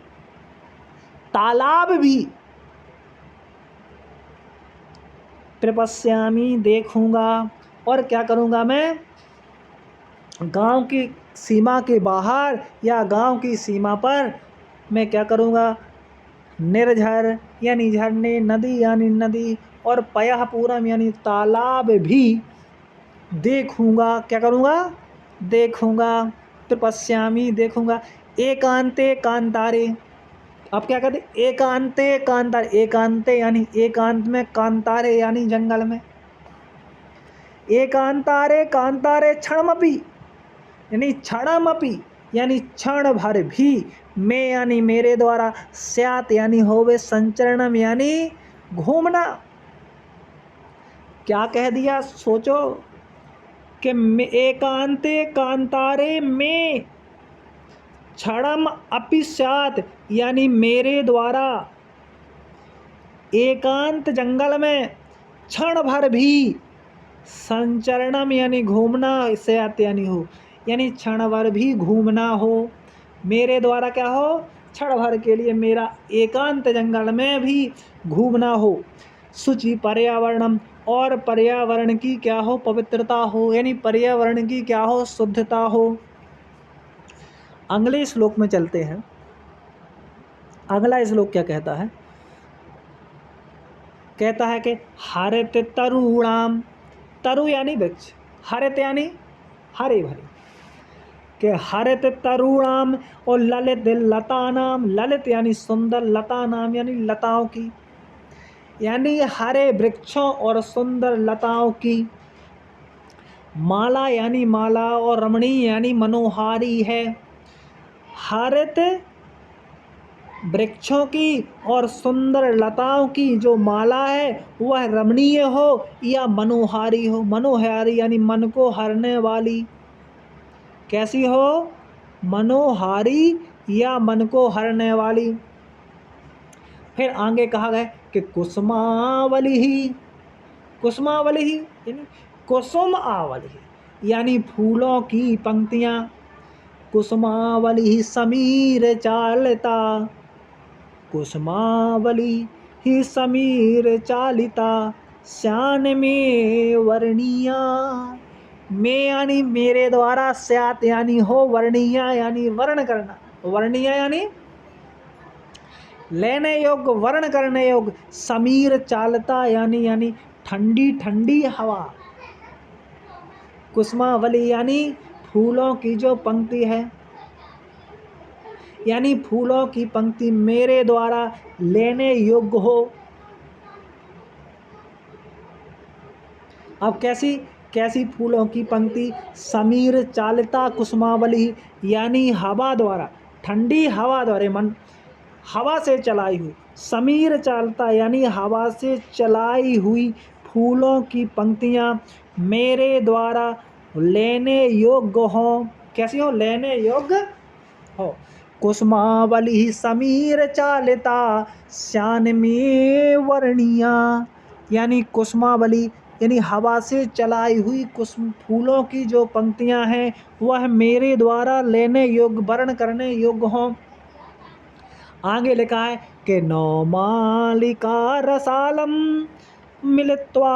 A: तालाब भी। प्रपश्यामी देखूंगा, और क्या करूंगा मैं? गांव की सीमा के बाहर या गांव की सीमा पर मैं क्या करूंगा? निर्झर यानी झरने, नदी यानी नदी, और पयः पूरम यानी तालाब भी देखूंगा। क्या करूंगा? देखूंगा। तपस्यामी देखूंगा। एकांते कांतारे। अब क्या कहते? एकांते कांतारे, एकांते यानी एकांत में, कांतारे यानी जंगल में। एकांतारे कांतारे क्षणमपि यानी क्षणमपि यानी क्षण भर भी, मैं यानी मेरे द्वारा, स्यात यानी होवे, संचरणम यानी घूमना। क्या कह दिया? सोचो कि एकांते कांतारे में, क्षणम अपि स्यात यानी मेरे द्वारा, एकांत जंगल में क्षण भर भी, संचरणम यानी घूमना, स्यात यानी हो, यानी क्षण भर भी घूमना हो मेरे द्वारा। क्या हो? क्षण भर के लिए मेरा एकांत जंगल में भी घूमना हो। शुचि पर्यावरणम, और पर्यावरण की क्या हो? पवित्रता हो, यानी पर्यावरण की क्या हो? शुद्धता हो। अगले श्लोक में चलते हैं। अगला श्लोक क्या कहता है? कहता है कि हरित तरुणाम, तरु यानी वृक्ष, हरित यानी हरे भरे, के हरित तरुणाम, और ललित लता नाम, ललित यानी सुंदर, लता नाम यानी लताओं की, यानी हरे वृक्षों और सुंदर लताओं की माला यानी माला, और रमणीय यानी मनोहारी है। हरित वृक्षों की और सुंदर लताओं की जो माला है वह रमणीय हो या मनोहारी हो। मनोहारी यानी मन को हरने वाली। कैसी हो? मनोहारी या मन को हरने वाली। फिर आगे कहा गया कि कुसुमावली ही, कुसुमावली ही यानी कुसुम आवली यानी फूलों की पंक्तियां। कुसुमावली ही समीर चालता, कुसुमावली ही समीर चालिता, श्यान में वर्णिया। में यानी मेरे द्वारा, स्यात यानी हो, वर्णिया यानी वर्ण करना, वर्णिया यानी लेने योग्य, वर्ण करने योग्य, समीर चालता यानी ठंडी ठंडी हवा। कुसुमावली यानी फूलों की जो पंक्ति है, यानी फूलों की पंक्ति मेरे द्वारा लेने योग्य हो। अब कैसी कैसी फूलों की पंक्ति? समीर चालिता कुसुमावली यानी हवा द्वारा, ठंडी हवा द्वारा, मन हवा से चलाई हुई। समीर चालता यानी हवा से चलाई हुई फूलों की पंक्तियां मेरे द्वारा लेने योग्य हो। कैसी हो? लेने योग्य हो। कुसुमावली समीर चालिता, श्यान में वर्णिया, यानी कुसुमावली यानी हवा से चलाई हुई कुसुम फूलों की जो पंक्तियां हैं वह मेरे द्वारा लेने योग्य, वर्ण करने योग्य हों। आगे लिखा है कि नौमालिका रसालम मिलित्वा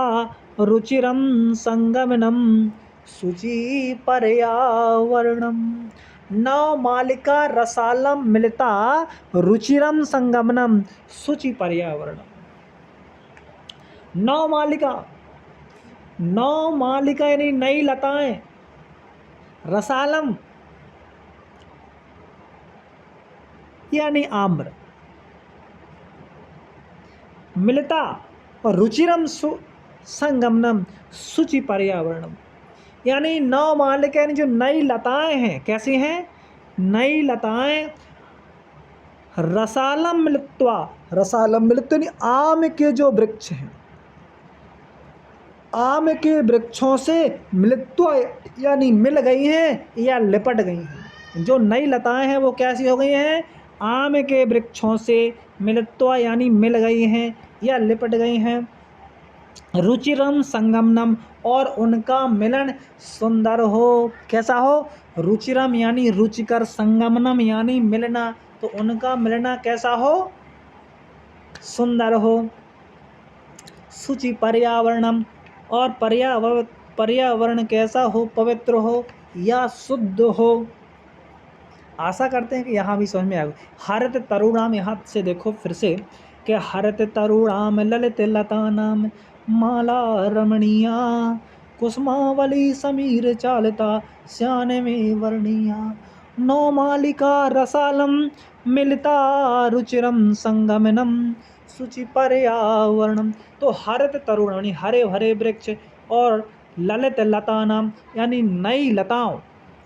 A: रुचिरं संगमनम शुचि पर्यावरणम। नवमालिका रसालम मिलता रुचिरम संगमनम शुचि पर्यावरणम। नवमालिका, नवमालिका यानी नई लताएं, रसालम यानी आम्र, मिलता और रुचिरम संगमनम शुचि पर्यावरणम यानी नवमालिका यानी जो नई लताएं हैं, कैसी हैं? नई लताएं, रसालम मिलित्वा, रसालम मिलित्वा यानी आम के जो वृक्ष हैं, आम के वृक्षों से मिलित्वा यानी मिल गई हैं या लिपट गई हैं। जो नई लताएं हैं वो कैसी हो गई हैं? आम के वृक्षों से मिलित्वा यानी मिल गई हैं या लिपट गई हैं। रुचिरम संगमनम और उनका मिलन सुंदर हो, कैसा हो? रुचिरम यानी रुचिकर, संगमनम यानी मिलना, तो उनका मिलना कैसा हो? सुंदर हो। शुचि पर्यावरणम और पर्यावरण कैसा हो? पवित्र हो या शुद्ध हो। आशा करते हैं कि यहाँ भी समझ में आएगा। हरित तरुणाम, यहाँ से देखो फिर से कि हरित तरुणाम ललित लतानाम माला रमणीया कुसुमावली समीर चालता श्यान में वर्णिया। नवमालिका रसालम मिलता रुचिरम संगमनम शुचि पर्यावरणम। तो हरित तरुण यानी हरे भरे वृक्ष और ललित लता नाम यानी नई लताओं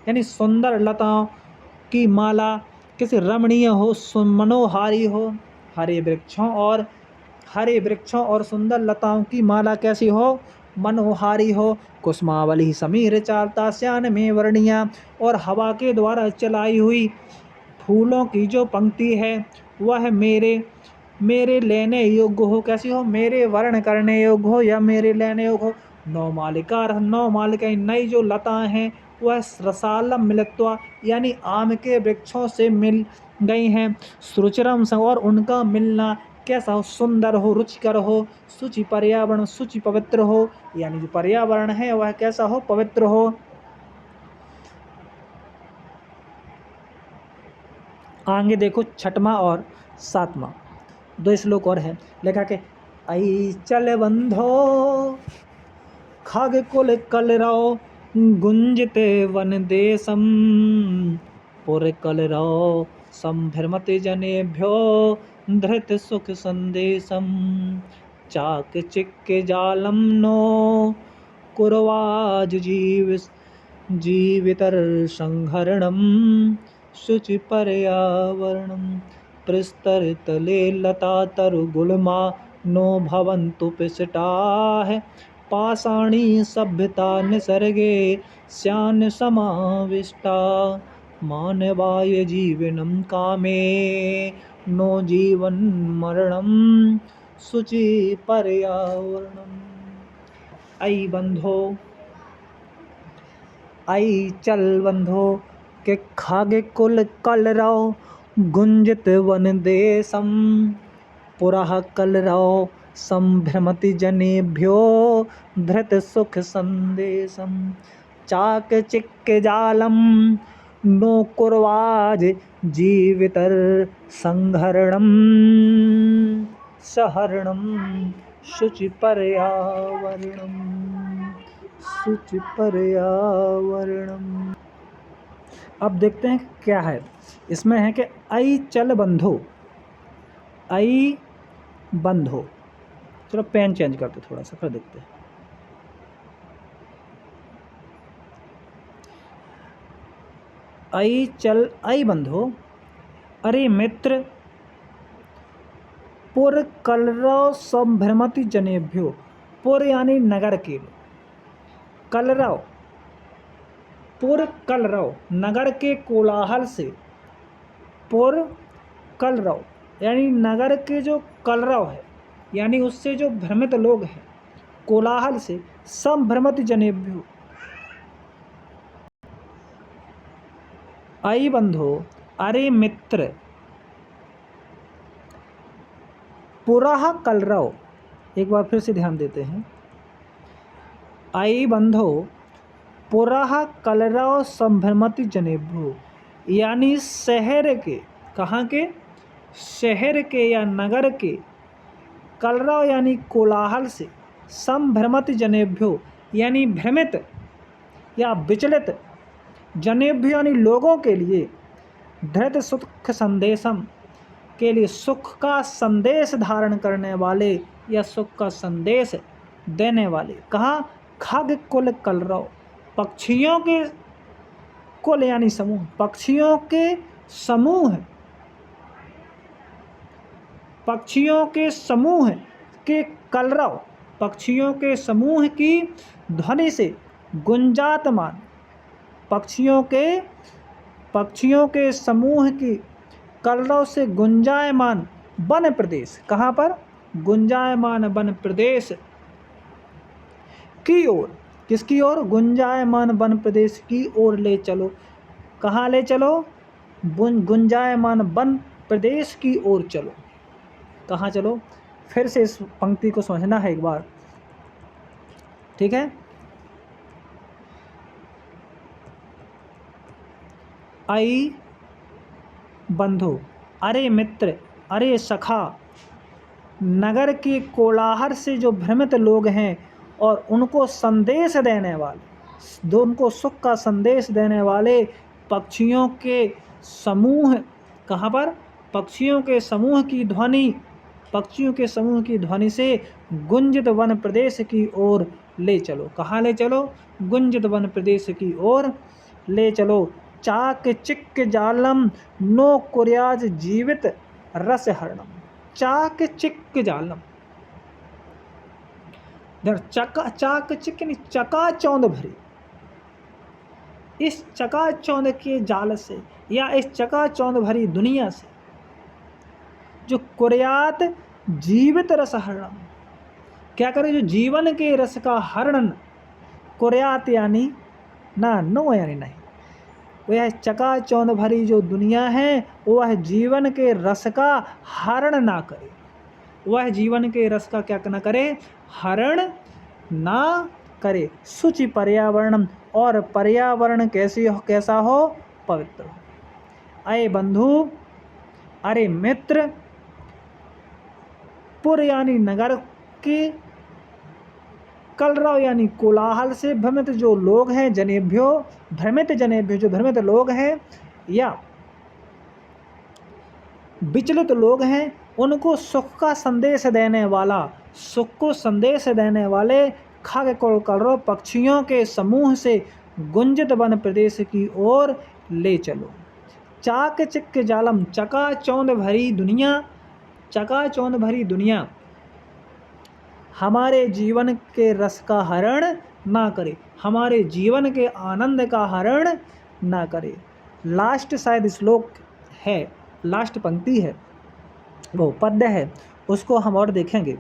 A: यानी सुंदर लताओं की माला किसी रमणीय हो, मनोहारी हो। हरे वृक्षों और सुंदर लताओं की माला कैसी हो? मनोहारी हो। कुसुमावली समीर चालता श्यान में वर्णिया और हवा के द्वारा चलाई हुई फूलों की जो पंक्ति है वह मेरे लेने योग्य हो। कैसी हो? मेरे वर्ण करने योग्य हो या मेरे लेने योग्य हो। नवमालिका नई जो लताएं हैं वह रसालम मिलित्वा यानी आम के वृक्षों से मिल गई हैं। सुरुचिरम और उनका मिलना कैसा हो? सुंदर हो, रुचिकर हो। शुचि पर्यावरण, शुचि पवित्र हो यानी जो पर्यावरण है वह कैसा हो? पवित्र हो। आगे देखो छठवां और सातवां, दो श्लोक और है। लिखा के आई चल बंधो खाग कुल कलरव गुंजते वन देशम पुर कलरव संभ्रमति जनेभ्यो धृत सुख संदेशम चाक चिक्के जालम नो कुरवाज जीवितर संहरणम शुचि पर्यावरणम प्रस्तरतले लता तरु गुलमा नो भवन्तु पिसटाः पाषाणी सभ्यता निसर्गे श्यान समाविष्टा मानवाय जीवनम कामे नो जीवन मरणम शुचि पर्यावरणम। आई बंधो, आई चल बंधो के खागे कुल कलरव गुंजित वन देशम पुरः कलरव संभ्रमति जनेभ्यो धृत सुख संदेशम चाक चिक्के जालम नो कुर्वाज जीवितर संहरणम सहरणम शुचि पर्यावरणम शुचि पर्यावरणम। अब देखते हैं क्या है इसमें। है कि आई चल बंधो, आई बंधो। चलो पेन चेंज करते थोड़ा सा, फिर देखते हैं। आई चल, आई बंधो, अरे मित्र पुर कलरव संभ्रमति जनेभ्यो। पुर यानी नगर के, कलरव पुर कलरव नगर के कोलाहल से, पुर कलरव यानी नगर के जो कलरव है यानी उससे जो भ्रमित लोग हैं, कोलाहल से, संभ्रमति जनेभ्यो। आई बंधो अरे मित्र, पुरः कलरव, एक बार फिर से ध्यान देते हैं, आई बंधो पुरः कलरव संभ्रमति जनेभ्यो, यानी शहर के, कहाँ के, शहर के या नगर के, कलरव यानी कोलाहल से, संभ्रमत जनेभ्यो यानी भ्रमित या विचलित, जनेभ्यो यानी लोगों के लिए, धृत सुख संदेशम के लिए सुख का संदेश धारण करने वाले या सुख का संदेश देने वाले। कहाँ, खग कुल कलरव, पक्षियों के कुल यानी समूह, पक्षियों के समूह, पक्षियों के समूह के कलरव, पक्षियों के समूह की ध्वनि से गुंजातमान, पक्षियों के समूह की कलरव से गुंजायमान वन प्रदेश, कहाँ पर, गुंजायमान वन प्रदेश की ओर, किसकी ओर, गुंजायमान वन प्रदेश की ओर ले चलो। कहाँ ले चलो, गुंजायमान वन प्रदेश की ओर चलो। कहाँ चलो, फिर से इस पंक्ति को समझना है एक बार, ठीक है। आई बंधु, अरे मित्र, अरे सखा, नगर के कोलाहल से जो भ्रमित लोग हैं और उनको संदेश देने वाले, उनको सुख का संदेश देने वाले पक्षियों के समूह, कहाँ पर, पक्षियों के समूह की ध्वनि, पक्षियों के समूह की ध्वनि से गुंजित वन प्रदेश की ओर ले चलो। कहाँ ले चलो, गुंजित वन प्रदेश की ओर ले चलो। चाक चिक्क जालम नो कुर्याज जीवित रस हरणम, चाक चिक्क जालम, चाक चिक्क यानी चकाचौंध भरी, इस चकाचौंध के जाल से या इस चकाचौंध भरी दुनिया से जो कुर्यात जीवित रस हरणम, क्या करे, जो जीवन के रस का हरण, कुर्यात यानी ना, नो यानी नहीं, वह चकाचौंध भरी जो दुनिया है वह जीवन के रस का हरण ना करे, वह जीवन के रस का क्या ना करे, हरण ना करे। शुचि पर्यावरणम, और पर्यावरण कैसा हो, पवित्र हो। अय बंधु, अरे मित्र, पुर यानी नगर के, कलरव यानी कोलाहल से भ्रमित जो लोग हैं, जनेभ्यो, भ्रमित जनेभ्यो जो भ्रमित लोग हैं या विचलित लोग हैं, उनको सुख का संदेश देने वाला, सुख को संदेश देने वाले खग कुल कलरव पक्षियों के समूह से गुंजित वन प्रदेश की ओर ले चलो। चाक चिक्क जालम, चकाचौंध भरी दुनिया, चकाचौंध भरी दुनिया हमारे जीवन के रस का हरण ना करे, हमारे जीवन के आनंद का हरण ना करे। लास्ट शायद श्लोक है, लास्ट पंक्ति है, वो पद्य है, उसको हम और देखेंगे।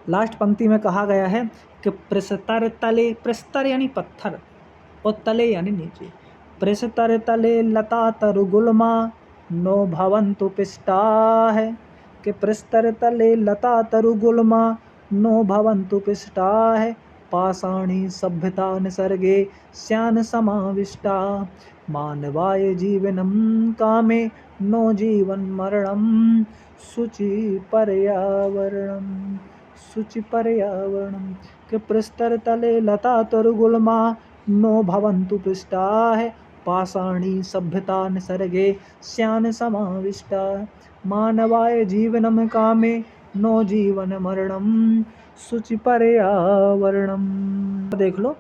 A: लास्ट पंक्ति में कहा गया है कि प्रस्तर तले, प्रस्तर यानी पत्थर और तले यानी नीचे, प्रस्तर तले लता तरु गुल्मा नो भवन्तु पिष्टा है, कि प्रस्तर तले लता तरु गुल्मा नो भवन्तु पिष्टा है, पाषाणी सभ्यता निसर्गे स्यान समाविष्टा, मानवाय जीवनम कामे नो जीवन मरणम, शुचि पर्यावरणम, शुचि पर्यावरणम, कि प्रस्तर तले लता तरु गुल्मा नो भवन्तु पिष्टा है, पाषाणी सभ्यता निसर्गे स्यान समाविष्टा, मानवाय जीवनम कामे नो जीवन मरणम, शुचि पर्यावरणम। देख लो,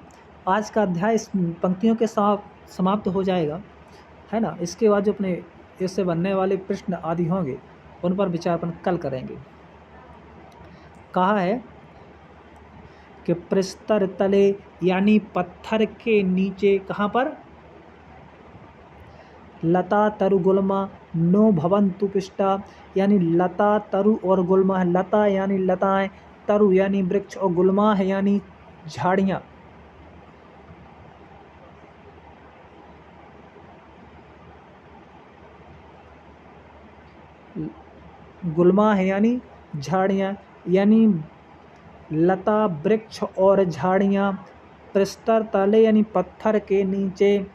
A: आज का अध्याय इस पंक्तियों के साथ समाप्त हो जाएगा, है ना। इसके बाद जो अपने इससे बनने वाले प्रश्न आदि होंगे उन पर विचार अपन कल करेंगे। कहा है कि प्रस्तर तले यानी पत्थर के नीचे, कहाँ पर, लता तरु गुल्मा नो भवन्तु पिष्टा, यानी लता तरु और गुल्मा है, लता यानी लताएं, तरु यानी वृक्ष और गुल्मा है यानी झाड़ियाँ, गुल्मा है यानी झाड़ियाँ, यानी लता वृक्ष और झाड़ियाँ प्रस्तर तले यानी पत्थर के नीचे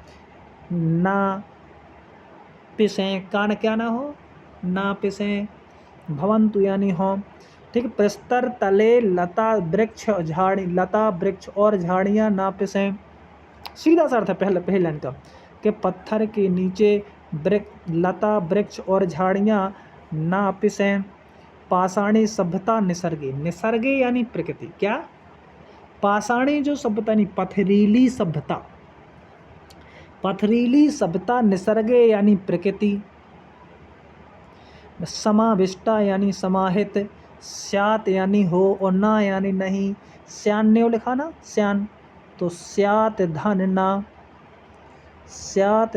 A: ना पिसें, कान क्या ना हो, ना पिसें, भवंतु यानी हो। ठीक, प्रस्तर तले लता वृक्ष और झाड़ियाँ ना पिसें। सीधा सा अर्थ है पहले लाइन का कि पत्थर के नीचे लता वृक्ष और झाड़ियाँ ना पिसें। पाषाणी सभ्यता निसर्गे, निसर्गे यानी प्रकृति, क्या पाषाणी जो सभ्यता यानी पथरीली सभ्यता निसर्गे यानी प्रकृति। समाविष्टा यानी समाहित, स्यात यानी हो और ना यानी नहीं। स्यान ने लिखा ना, स्यान, तो स्यात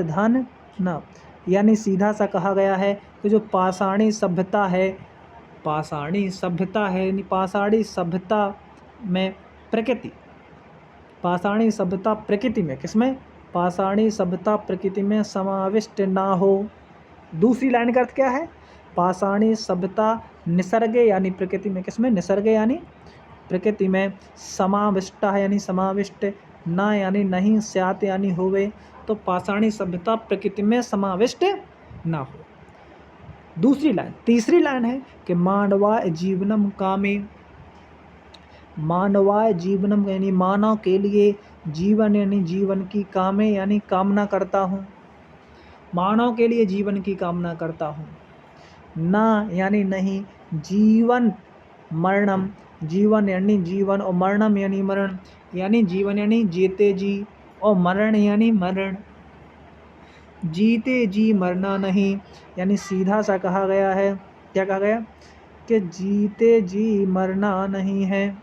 A: धन ना यानी सीधा सा कहा गया है कि जो पाषाणी सभ्यता है यानी पाषाणी सभ्यता में प्रकृति, पाषाणी सभ्यता प्रकृति में, किसमें, पाषाणी सभ्यता प्रकृति में समाविष्ट ना हो। दूसरी लाइन का अर्थ क्या है, पाषाणी सभ्यता निसर्गे यानी प्रकृति में, किसमें, निसर्गे यानी प्रकृति में, समाविष्टा है यानी समाविष्ट, ना यानी नहीं, स्यात यानी होवे, तो पाषाणी सभ्यता प्रकृति में समाविष्ट ना हो। तीसरी लाइन है कि मानवाय जीवनम कामे, मानवाय जीवनम यानी मानव के लिए, जीवन यानी जीवन की, कामे यानी कामना करता हूँ, मानव के लिए जीवन की कामना करता हूँ। ना यानी नहीं, जीवन मरणम, जीवन यानी जीवन और मरणम यानी मरण, यानी जीवन यानी जीते जी और मरण यानी मरण। जीते जी मरना नहीं, यानी सीधा सा कहा गया है, क्या कहा गया कि जीते जी मरना नहीं है।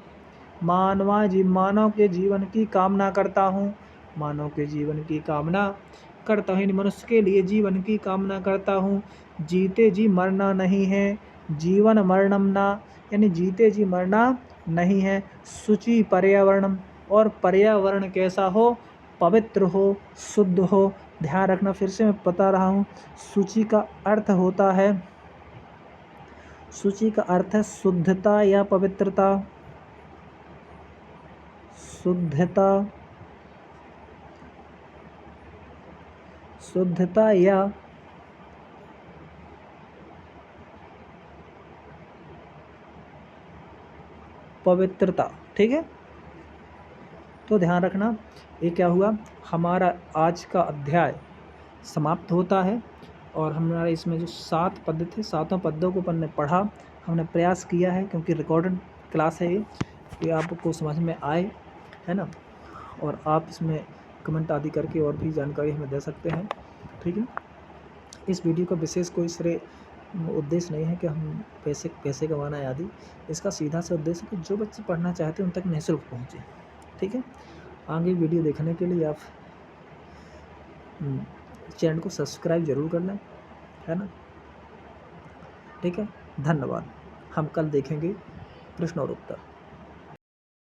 A: मानव के जीवन की कामना करता हूँ, मानव के जीवन की कामना करता हूँ, मनुष्य के लिए जीवन की कामना करता हूँ। जीते जी मरना नहीं है, जीवन मरणम ना, यानी जीते जी मरना नहीं है। शुचि पर्यावरणम, और पर्यावरण कैसा हो, पवित्र हो, शुद्ध हो। ध्यान रखना, फिर से मैं बता रहा हूँ, शुचि का अर्थ होता है, शुचि का अर्थ है शुद्धता या पवित्रता, शुद्धता या पवित्रता। ठीक है, तो ध्यान रखना, ये क्या हुआ, हमारा आज का अध्याय समाप्त होता है। और हमारा इसमें जो 7 पद थे, 7 पदों को अपन ने पढ़ा, हमने प्रयास किया है, क्योंकि रिकॉर्डेड क्लास है ये आपको समझ में आए, है ना। और आप इसमें कमेंट आदि करके और भी जानकारी हमें दे सकते हैं। ठीक है, इस वीडियो का विशेष कोई उद्देश्य नहीं है कि हम पैसे कमाना है आदि। इसका सीधा सा उद्देश्य कि जो बच्चे पढ़ना चाहते हैं उन तक निःशुल्क पहुँचे। ठीक है, आगे वीडियो देखने के लिए आप चैनल को सब्सक्राइब जरूर कर लें, है ना। ठीक है, धन्यवाद। हम कल देखेंगे प्रश्न और उत्तर।